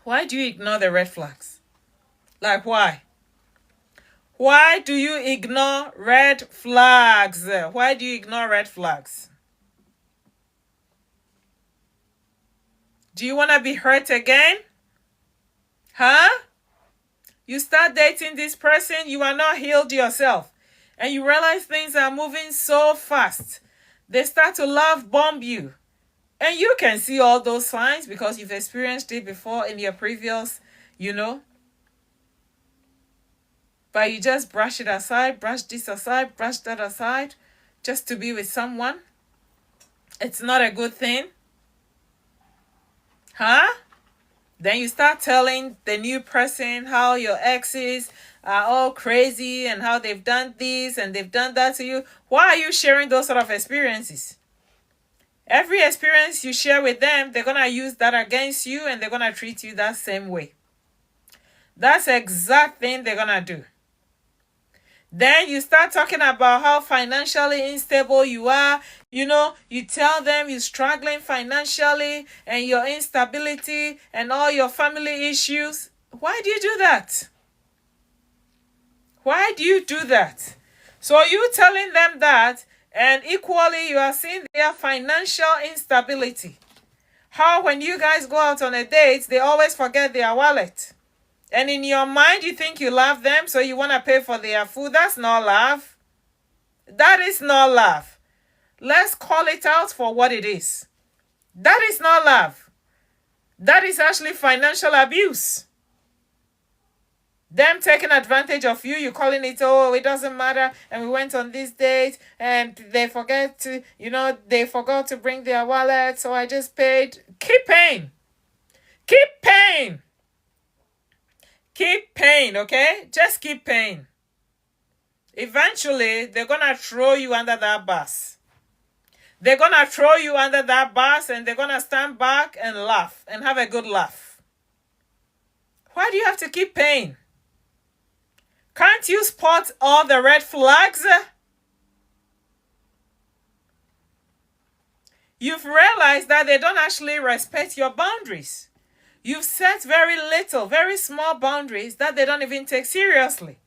Why do you ignore the red flags? Like why? Why do you ignore red flags? Why do you ignore red flags? Do you want to be hurt again? Huh? You start dating this person, you are not healed yourself. And you realize things are moving so fast. They start to love bomb you. And you can see all those signs because you've experienced it before in your previous, But you just brush it aside, brush this aside, brush that aside, just to be with someone. It's not a good thing. Huh? Then you start telling the new person how your exes are all crazy and how they've done this and they've done that to you. Why are you sharing those sort of experiences? Every experience you share with them, they're going to use that against you and they're going to treat you that same way. That's the exact thing they're going to do. Then you start talking about how financially unstable you are. You tell them you're struggling financially and your instability and all your family issues. Why do you do that? Why do you do that? So you telling them that And equally, you are seeing their financial instability. How when you guys go out on a date, they always forget their wallet. And in your mind, you think you love them, so you want to pay for their food. That's not love. That is not love. Let's call it out for what it is. That is not love. That is actually financial abuse. Them taking advantage of you, you calling it, oh, it doesn't matter, and we went on this date, and they forgot to bring their wallet, so I just paid. Keep paying. Keep paying. Keep paying, okay? Just keep paying. Eventually, they're going to throw you under that bus. They're going to throw you under that bus, and they're going to stand back and laugh and have a good laugh. Why do you have to keep paying? Can't you spot all the red flags? You've realized that they don't actually respect your boundaries. You've set very little, very small boundaries that they don't even take seriously.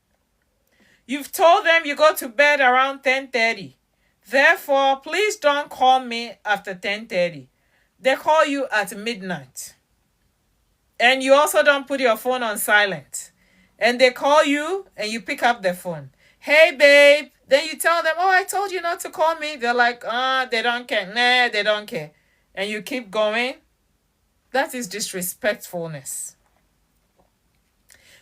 You've told them you go to bed around 10:30. Therefore, please don't call me after 10:30. They call you at midnight. And you also don't put your phone on silent. And they call you and you pick up the phone. Hey, babe. Then you tell them, oh, I told you not to call me. They're like, they don't care. Nah, they don't care. And you keep going. That is disrespectfulness.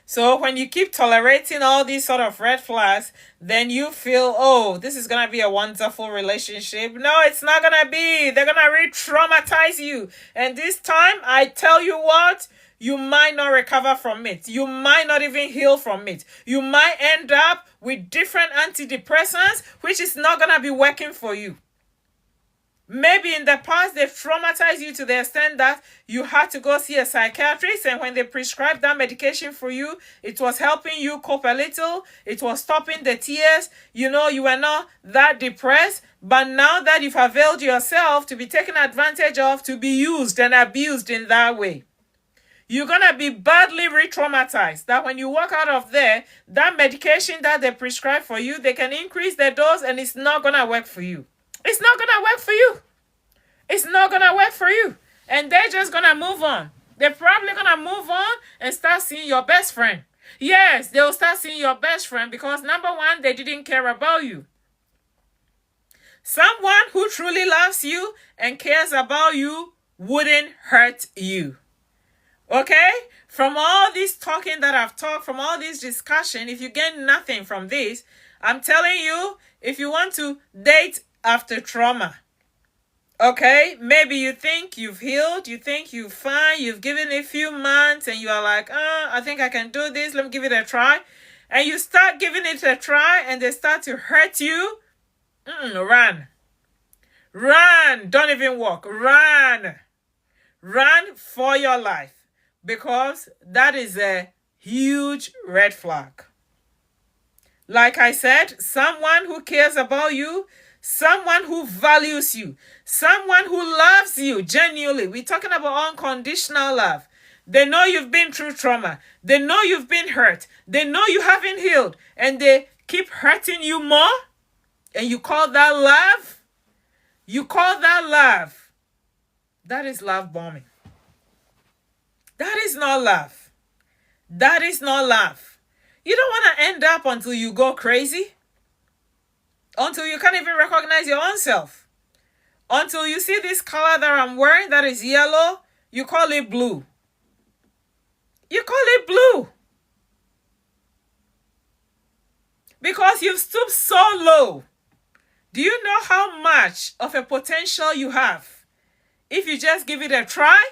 So when you keep tolerating all these sort of red flags, then you feel, oh, this is going to be a wonderful relationship. No, it's not going to be. They're going to re-traumatize you. And this time, I tell you what, you might not recover from it. You might not even heal from it. You might end up with different antidepressants, which is not going to be working for you. Maybe in the past, they traumatized you to the extent that you had to go see a psychiatrist, and when they prescribed that medication for you, it was helping you cope a little. It was stopping the tears. You were not that depressed. But now that you've availed yourself to be taken advantage of, to be used and abused in that way, you're going to be badly re-traumatized. That when you walk out of there, that medication that they prescribe for you, they can increase the dose and it's not going to work for you. It's not going to work for you. It's not going to work for you. And they're just going to move on. They're probably going to move on and start seeing your best friend. Yes, they'll start seeing your best friend because, number one, they didn't care about you. Someone who truly loves you and cares about you wouldn't hurt you. Okay? From all this talking that I've talked, from all this discussion, if you get nothing from this, I'm telling you, if you want to date after trauma, okay, maybe you think you've healed, you think you're fine, you've given it a few months, and you are like, I think I can do this, let me give it a try. And you start giving it a try, and they start to hurt you. Run. Run. Don't even walk. Run. Run for your life. Because that is a huge red flag. Like I said, someone who cares about you, someone who values you, someone who loves you genuinely. We're talking about unconditional love. They know you've been through trauma. They know you've been hurt. They know you haven't healed. And they keep hurting you more. And you call that love? You call that love? That is love bombing. That is not love. That is not love. You don't want to end up until you go crazy. Until you can't even recognize your own self. Until you see this color that I'm wearing that is yellow, you call it blue. You call it blue. Because you've stooped so low. Do you know how much of a potential you have if you just give it a try?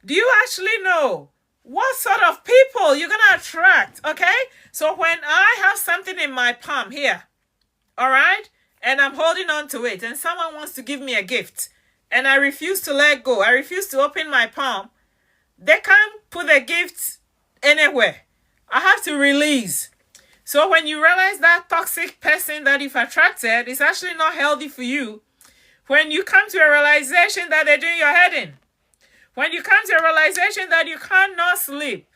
Do you actually know what sort of people you're going to attract, okay? So when I have something in my palm here, all right, and I'm holding on to it, and someone wants to give me a gift, and I refuse to let go, I refuse to open my palm, they can't put the gift anywhere. I have to release. So when you realize that toxic person that you've attracted is actually not healthy for you, when you come to a realization that they're doing your head in, when you come to a realization that you cannot sleep,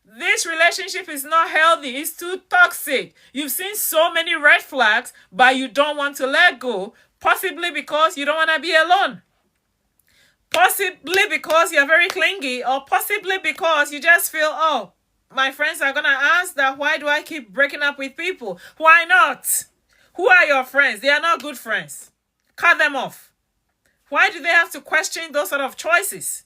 This relationship is not healthy. It's too toxic. You've seen so many red flags, but you don't want to let go, possibly because you don't want to be alone. Possibly because you're very clingy, or possibly because you just feel, oh, my friends are going to ask that, why do I keep breaking up with people? Why not? Who are your friends? They are not good friends. Cut them off. Why do they have to question those sort of choices?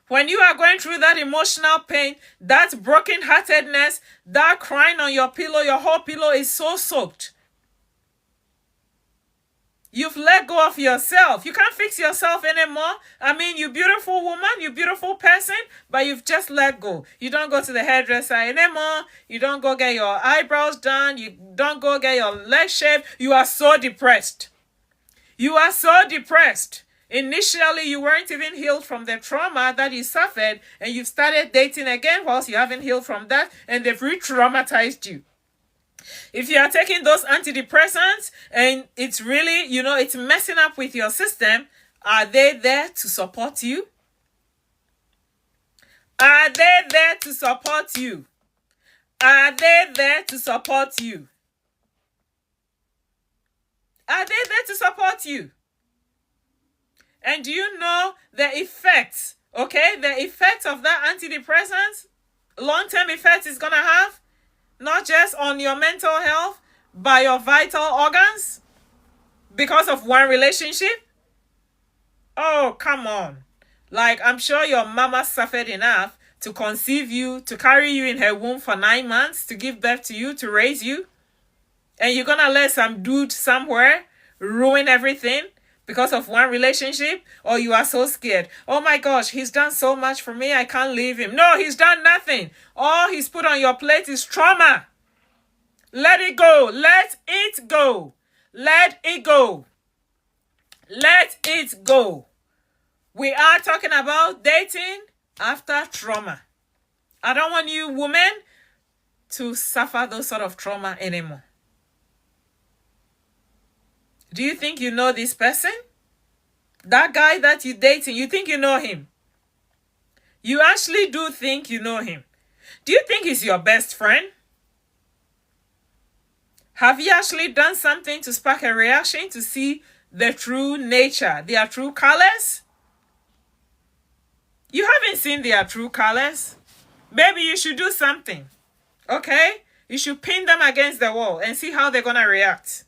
When you are going through that emotional pain, that brokenheartedness, that crying on your pillow, your whole pillow is so soaked. You've let go of yourself. You can't fix yourself anymore. I mean, you beautiful woman, you beautiful person, but you've just let go. You don't go to the hairdresser anymore. You don't go get your eyebrows done. You don't go get your leg shaved. You are so depressed. You are so depressed. Initially, you weren't even healed from the trauma that you suffered, and you've started dating again whilst you haven't healed from that, and they've re-traumatized you. If you are taking those antidepressants and it's really, it's messing up with your system, are they there to support you? Are they there to support you? Are they there to support you? Are they there to support you? And do you know the effects, the effects of that antidepressants, long-term effects it's going to have? Not just on your mental health, but your vital organs because of one relationship? Oh, come on. Like, I'm sure your mama suffered enough to conceive you, to carry you in her womb for 9 months, to give birth to you, to raise you. And you're going to let some dude somewhere ruin everything because of one relationship? Or you are so scared. Oh my gosh, he's done so much for me, I can't leave him. No, he's done nothing. All he's put on your plate is trauma. Let it go. Let it go. Let it go. Let it go. We are talking about dating after trauma. I don't want you women to suffer those sort of trauma anymore. Do you think you know this person? That guy that you're dating, you think you know him? You actually do think you know him. Do you think he's your best friend? Have you actually done something to spark a reaction to see the true nature, their true colors? You haven't seen their true colors. Maybe you should do something. Okay? You should pin them against the wall and see how they're going to react.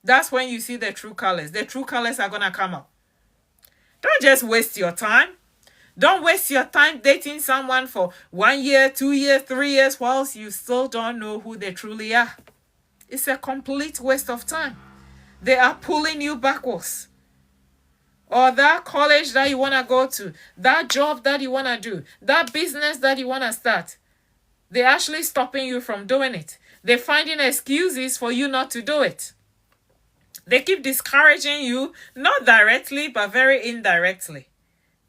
That's when you see the true colors. The true colors are going to come up. Don't just waste your time. Don't waste your time dating someone for 1 year, 2 years, 3 years, whilst you still don't know who they truly are. It's a complete waste of time. They are pulling you backwards. Or that college that you want to go to, that job that you want to do, that business that you want to start, they're actually stopping you from doing it. They're finding excuses for you not to do it. They keep discouraging you, not directly, but very indirectly.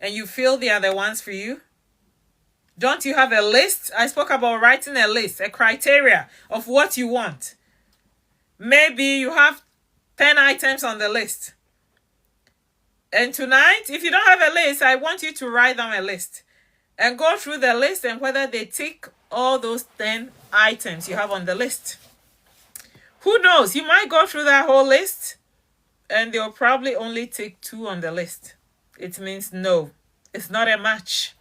And you feel they are the ones for you? Don't you have a list? I spoke about writing a list, a criteria of what you want. Maybe you have 10 items on the list. And tonight, if you don't have a list, I want you to write down a list. And go through the list and whether they tick all those 10 items you have on the list. Who knows? You might go through that whole list and they'll probably only take 2 on the list. It means no, it's not a match.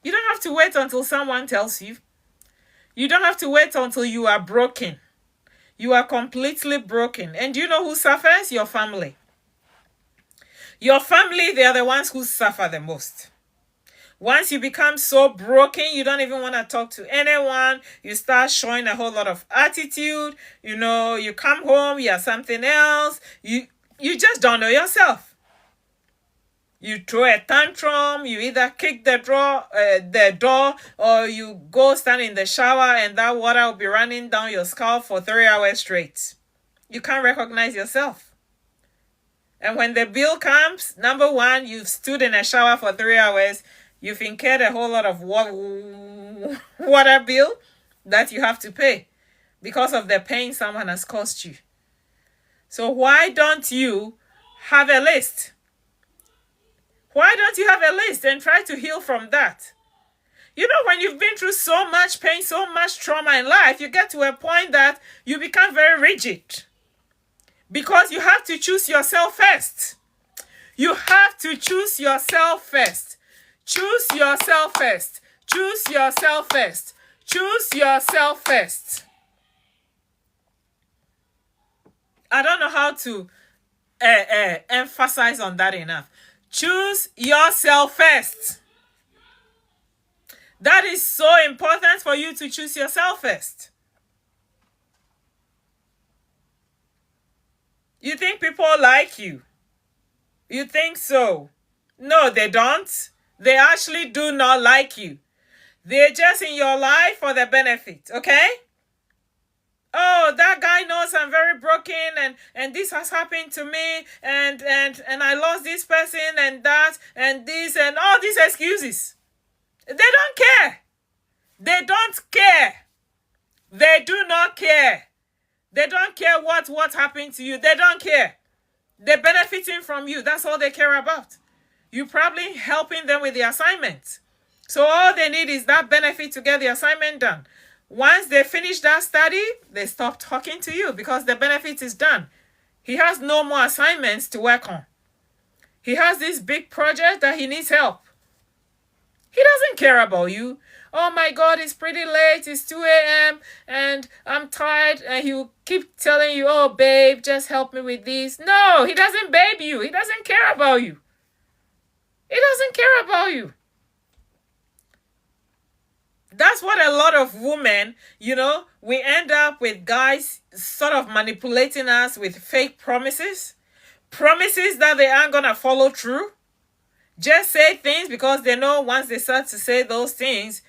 You don't have to wait until someone tells you. You don't have to wait until you are broken. You are completely broken. And do you know who suffers? Your family. Your family, they are the ones who suffer the most. Once you become so broken, you don't even want to talk to anyone. You start showing a whole lot of attitude. You come home, you're something else. You just don't know yourself. You throw a tantrum. You either kick the door, or you go stand in the shower and that water will be running down your scalp for 3 hours straight. You can't recognize yourself. And when the bill comes, number one, you've stood in a shower for 3 hours. You've incurred a whole lot of water bill that you have to pay because of the pain someone has caused you. So why don't you have a list? Why don't you have a list and try to heal from that? You know, when you've been through so much pain, so much trauma in life, you get to a point that you become very rigid because you have to choose yourself first. You have to choose yourself first. Choose yourself first. Choose yourself first. Choose yourself first. I don't know how to emphasize on that enough. Choose yourself first. That is so important for you to choose yourself first. You think people like you? You think so? No, they don't. They actually do not like you. They're just in your life for the benefit, okay? Oh, that guy knows I'm very broken and this has happened to me and I lost this person and that and this and all these excuses. They don't care. They don't care. They do not care. They don't care what happened to you. They don't care. They're benefiting from you. That's all they care about. You probably helping them with the assignment. So all they need is that benefit to get the assignment done. Once they finish that study, they stop talking to you because the benefit is done. He has no more assignments to work on. He has this big project that he needs help. He doesn't care about you. Oh my God, it's pretty late. It's 2 a.m. and I'm tired. And he'll keep telling you, oh, babe, just help me with this. No, he doesn't babe you. He doesn't care about you. He doesn't care about you. That's what a lot of women, we end up with guys sort of manipulating us with fake promises. Promises that they aren't going to follow through. Just say things because they know once they start to say those things,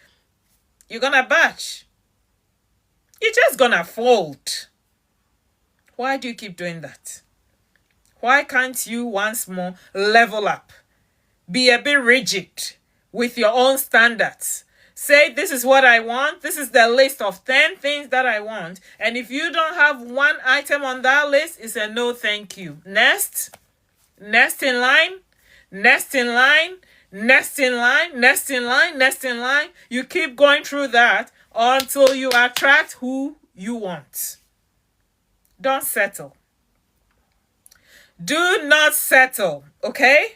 you're going to batch. You're just going to fold. Why do you keep doing that? Why can't you once more level up? Be a bit rigid with your own standards. Say, this is what I want. This is the list of 10 things that I want. And if you don't have one item on that list, it's a no thank you. Next in line. Next in line, next in line, next in line, next in line. You keep going through that until you attract who you want. Don't settle. Do not settle, okay?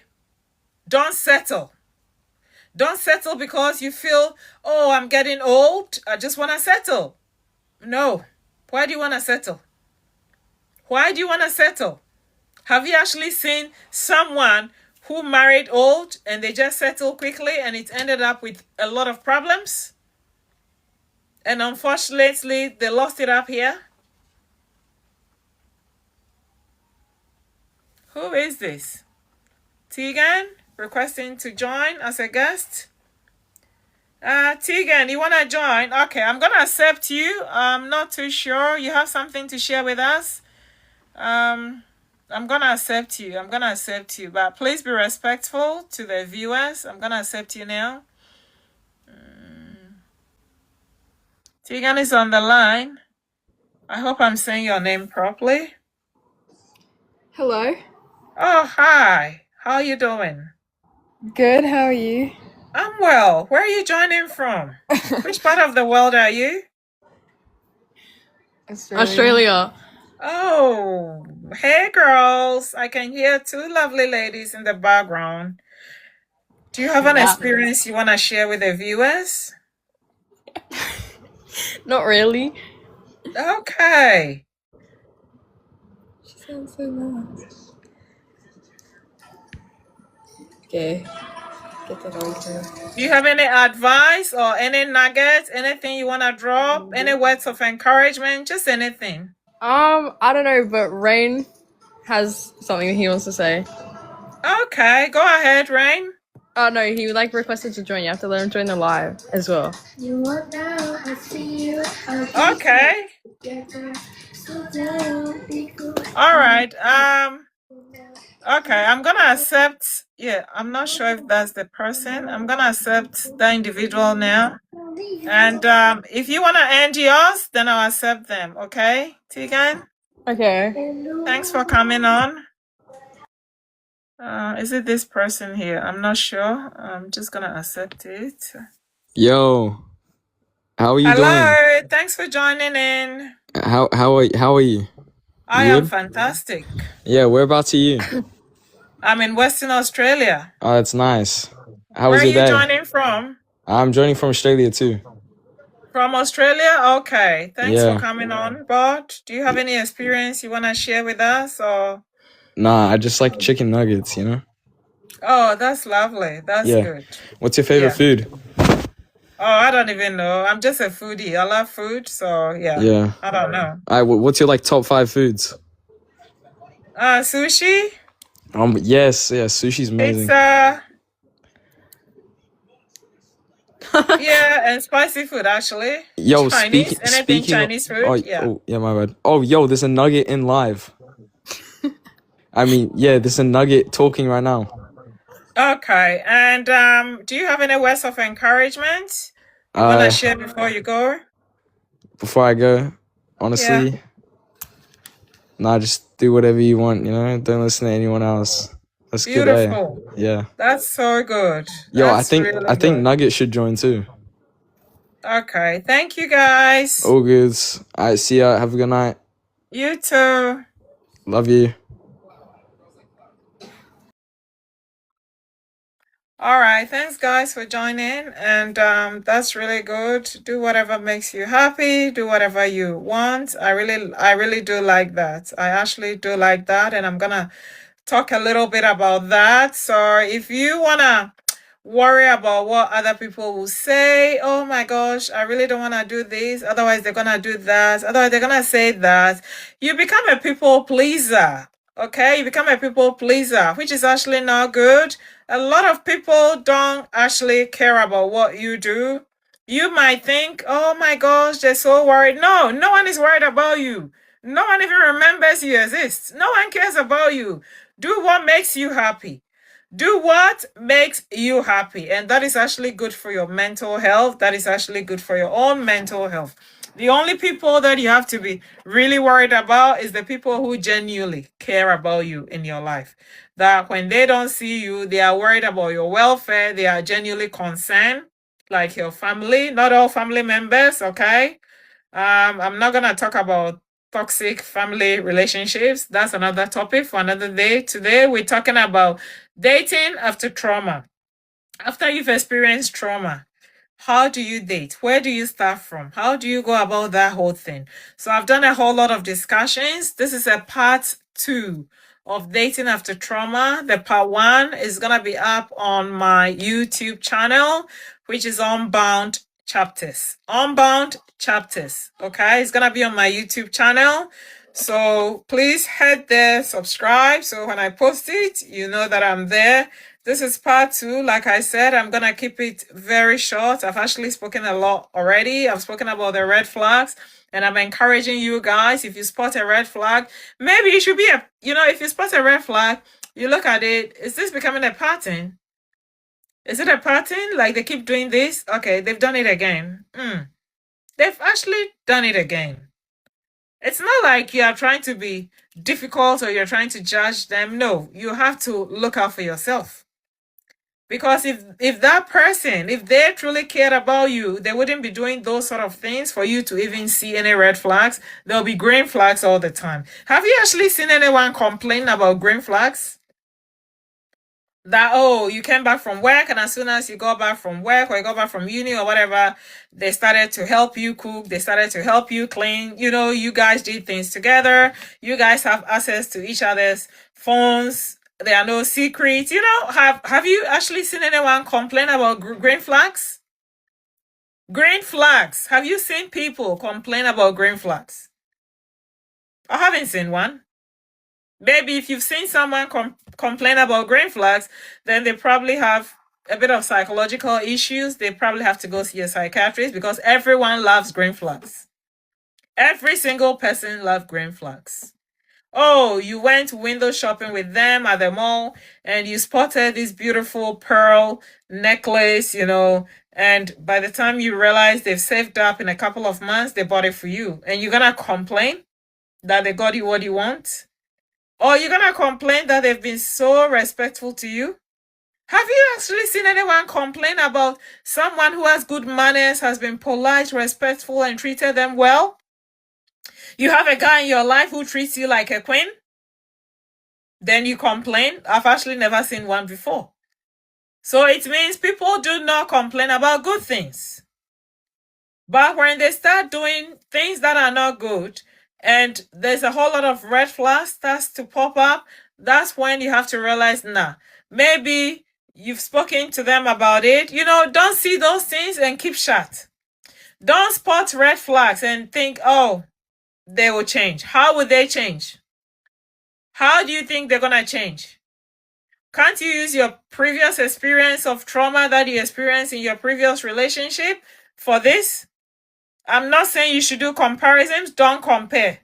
Don't settle. Don't settle because you feel, oh, I'm getting old. I just want to settle. No. Why do you want to settle? Why do you want to settle? Have you actually seen someone who married old and they just settled quickly and it ended up with a lot of problems? And unfortunately, they lost it up here. Who is this? Tegan, requesting to join as a guest. Tegan, you want to join? Okay, I'm going to accept you. I'm not too sure. You have something to share with us? I'm going to accept you. But please be respectful to the viewers. I'm going to accept you now. Tegan is on the line. I hope I'm saying your name properly. Hello. Oh, hi. How are you doing? Good, how are you? I'm well. Where are you joining from? Which part of the world are you? Australia. Oh, hey girls. I can hear two lovely ladies in the background. Do you have an experience you want to share with the viewers? Not really. Okay. She sounds so nice. Okay. Get that over. Do you have any advice or any nuggets, anything you want to drop, any words of encouragement, just anything? I don't know, but Rain has something he wants to say. Okay, go ahead, Rain. Oh no, he requested to join. You have to let him join the live as well. Okay. All right. Okay, I'm gonna accept. Yeah, I'm not sure if that's the person. I'm gonna accept the individual now. And if you wanna end yours, then I'll accept them. Okay, Tegan? Okay. Thanks for coming on. Is it this person here? I'm not sure. I'm just gonna accept it. Yo, how are you doing? Hello, thanks for joining in. How are you? I You am good? fantastic. Yeah, whereabouts are you? I'm in Western Australia. Oh, that's nice. How Where was are your you day? joining from? I'm joining from Australia too. From Australia? Okay, thanks for Yeah. coming on. But do you have any experience you want to share with us? Or Nah, I just like chicken nuggets, you know? oh, that's lovely. That's Yeah. good. What's your favorite Yeah. food? Oh, I don't even know. I'm just a foodie. I love food, so yeah. Yeah. I don't know. What's your like top 5 foods? Sushi, Yes, yeah, sushi's amazing. pizza, yeah, and spicy food actually. Yo, Chinese, speaking anything speaking of, Chinese food? Yeah. yeah, my bad. Oh, yo, there's a nugget in live. I mean, yeah, there's a nugget talking right now. Okay. And do you have any words of encouragement you want to Uh, share before you go? before I go, Yeah. honestly, nah, just do whatever you want, you know? Don't listen to anyone else. That's good, eh? Beautiful. Yeah. That's so good. Yo, I That's think really I think good. Nugget should join too. Okay. Thank you guys. All goods. Alright, see ya. Have a good night. You too. Love you. All right. Thanks guys for joining. And that's really good. Do whatever makes you happy. Do whatever you want. I really do like that. I actually do like that. And I'm gonna talk a little bit about that. So if you wanna worry about what other people will say, oh my gosh, I really don't want to do this, otherwise they're gonna do that, otherwise they're gonna say that, you become a people pleaser. Okay, you become a people pleaser, which is actually not good. A lot of people don't actually care about what you do. You might think, oh my gosh, they're so worried. No, no one is worried about you. No one even remembers you exist. No one cares about you. Do what makes you happy. Do what makes you happy. And that is actually good for your mental health. That is actually good for your own mental health. The only people that you have to be really worried about is the people who genuinely care about you in your life. That when they don't see you, they are worried about your welfare. They are genuinely concerned, like your family. Not all family members, okay? I'm not gonna talk about toxic family relationships. That's another topic for another day. Today we're talking about dating after trauma. After you've experienced trauma, how do you date? Where do you start from? How do you go about that whole thing? So I've done a whole lot of discussions. This is a part 2 of dating after trauma. The part 1 is going to be up on my YouTube channel, which is Unbound Chapters. Unbound Chapters. Okay, it's going to be on my YouTube channel. So please head there, subscribe. So when I post it, you know that I'm there. This is part 2. Like I said, I'm going to keep it very short. I've actually spoken a lot already. I've spoken about the red flags, and I'm encouraging you guys, if you spot a red flag, maybe you should be if you spot a red flag, you look at it, is this becoming a pattern? Is it a pattern? Like they keep doing this? Okay, they've done it again. They've actually done it again. It's not like you are trying to be difficult or you're trying to judge them. No, you have to look out for yourself. Because if that person, if they truly cared about you, they wouldn't be doing those sort of things for you to even see any red flags. There'll be green flags all the time. Have you actually seen anyone complain about green flags? That, oh, you came back from work, and as soon as you go back from work or you go back from uni or whatever, they started to help you cook, they started to help you clean. You guys did things together. You guys have access to each other's phones. There are no secrets. Have you actually seen anyone complain about green flags? Green flags. Have you seen people complain about green flags? I haven't seen one. Maybe if you've seen someone complain about green flags, then they probably have a bit of psychological issues. They probably have to go see a psychiatrist, because everyone loves green flags. Every single person loves green flags. Oh, you went window shopping with them at the mall and you spotted this beautiful pearl necklace, and by the time you realize they've saved up in a couple of months, they bought it for you. And you're going to complain that they got you what you want? Or you're going to complain that they've been so respectful to you? Have you actually seen anyone complain about someone who has good manners, has been polite, respectful, and treated them well? You have a guy in your life who treats you like a queen? Then you complain? I've actually never seen one before. So it means people do not complain about good things. But when they start doing things that are not good, and there's a whole lot of red flags starts to pop up, that's when you have to realize, nah, maybe you've spoken to them about it. Don't see those things and keep shut. Don't spot red flags and think, oh, they will change. How would they change? How do you think they're going to change? Can't you use your previous experience of trauma that you experienced in your previous relationship for this? I'm not saying you should do comparisons. Don't compare.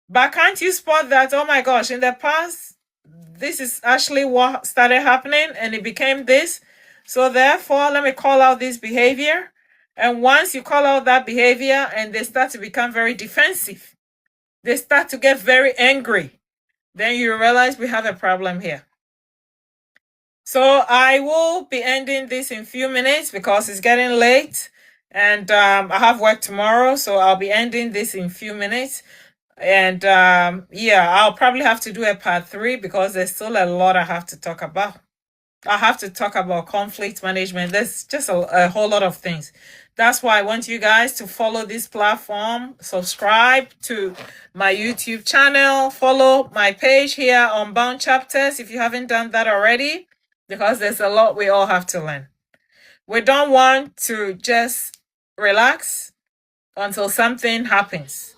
But can't you spot that, oh my gosh, in the past, this is actually what started happening and it became this. So therefore, let me call out this behavior. And once you call out that behavior and they start to become very defensive, they start to get very angry, then you realize we have a problem here. So I will be ending this in a few minutes because it's getting late and I have work tomorrow. So I'll be ending this in a few minutes. And yeah, I'll probably have to do a part 3 because there's still a lot I have to talk about. I have to talk about conflict management. There's just a whole lot of things. That's why I want you guys to follow this platform, subscribe to my YouTube channel, follow my page here on Bound Chapters if you haven't done that already, because there's a lot we all have to learn. We don't want to just relax until something happens.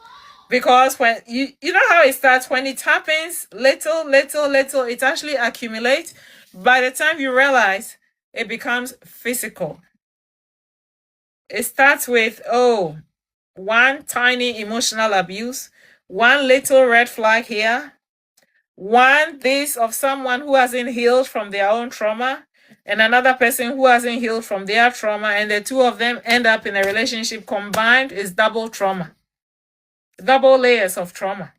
Because when you know how it starts, when it happens, little, it actually accumulates. By the time you realize, it becomes physical. It starts with, one tiny emotional abuse, one little red flag here, one this of someone who hasn't healed from their own trauma, and another person who hasn't healed from their trauma, and the two of them end up in a relationship combined is double trauma. Double layers of trauma.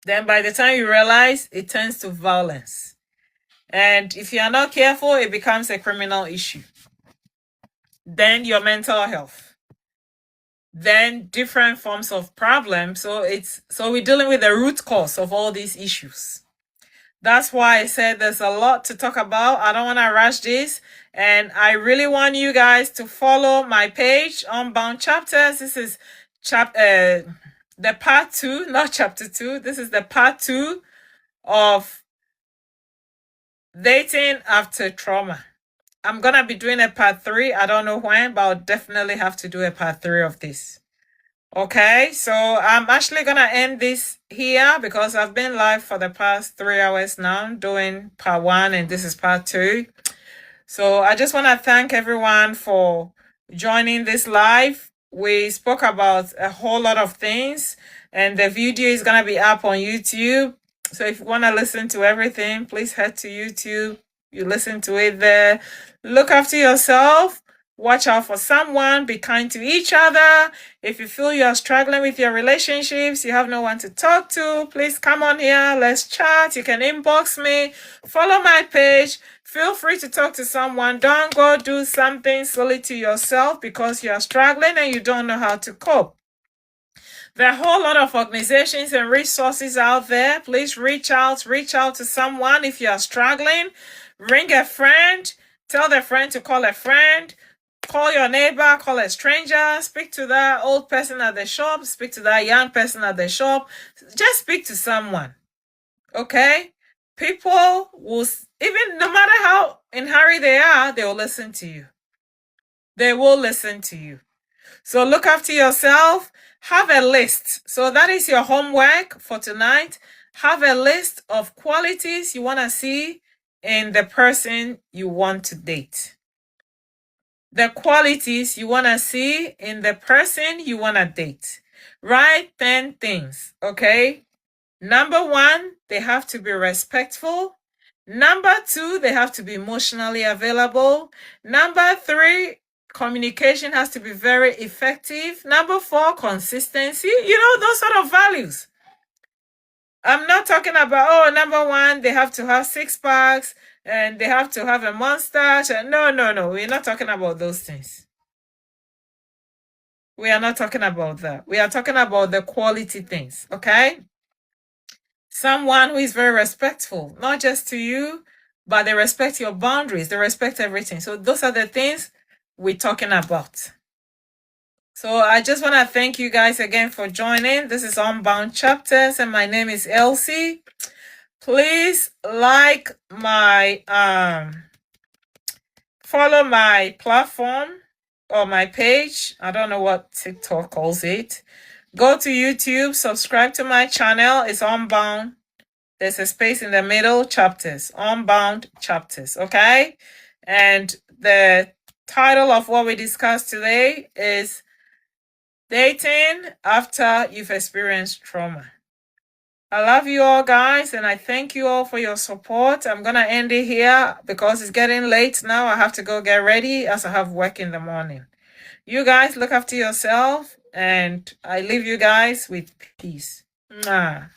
Then by the time you realize, it turns to violence. And if you are not careful, it becomes a criminal issue. Then your mental health. Then different forms of problems. So we're dealing with the root cause of all these issues. That's why I said there's a lot to talk about. I don't want to rush this. And I really want you guys to follow my page on Bound Chapters. This is the part 2, not chapter 2. This is the part 2 of dating after trauma. I'm going to be doing a part 3. I don't know when, but I'll definitely have to do a part 3 of this. Okay, so I'm actually going to end this here because I've been live for the past 3 hours now doing part 1 and this is part 2. So I just want to thank everyone for joining this live. We spoke about a whole lot of things and the video is going to be up on YouTube. So if you want to listen to everything, please head to YouTube. You listen to it there. Look after yourself. Watch out for someone. Be kind to each other. If you feel you are struggling with your relationships, you have no one to talk to, please come on here. Let's chat. You can inbox me. Follow my page. Feel free to talk to someone. Don't go do something silly to yourself because you are struggling and you don't know how to cope. There are a whole lot of organizations and resources out there. Please reach out to someone if you are struggling. Ring a friend. Tell the friend to call a friend. Call your neighbor, call a stranger, speak to that old person at the shop, speak to that young person at the shop. Just speak to someone, okay? People will, even no matter how in hurry they are, they will listen to you. They will listen to you. So look after yourself. Have a list. So that is your homework for tonight. Have a list of qualities you want to see in the person you want to date. The qualities you want to see in the person you want to date. Write 10 things, okay? Number 1, they have to be respectful. Number 2, they have to be emotionally available. Number 3, communication has to be very effective. Number 4, consistency. Those sort of values. I'm not talking about, number 1, they have to have 6 packs. and they have to have a mustache. And no. We're not talking about those things. We are not talking about that. We are talking about the quality things, okay? Someone who is very respectful, not just to you, but they respect your boundaries. They respect everything. So those are the things we're talking about. So I just want to thank you guys again for joining. This is Unbound Chapters, and my name is Elsie. Please like my follow my platform or my page. I don't know what TikTok calls it. Go to YouTube, subscribe to my channel. It's Unbound. There's a space in the middle, Chapters. Unbound Chapters, okay? And the title of what we discussed today is Dating After You've Experienced Trauma. I love you all, guys, and I thank you all for your support. I'm going to end it here because it's getting late now. I have to go get ready as I have work in the morning. You guys look after yourself, and I leave you guys with peace. Mwah.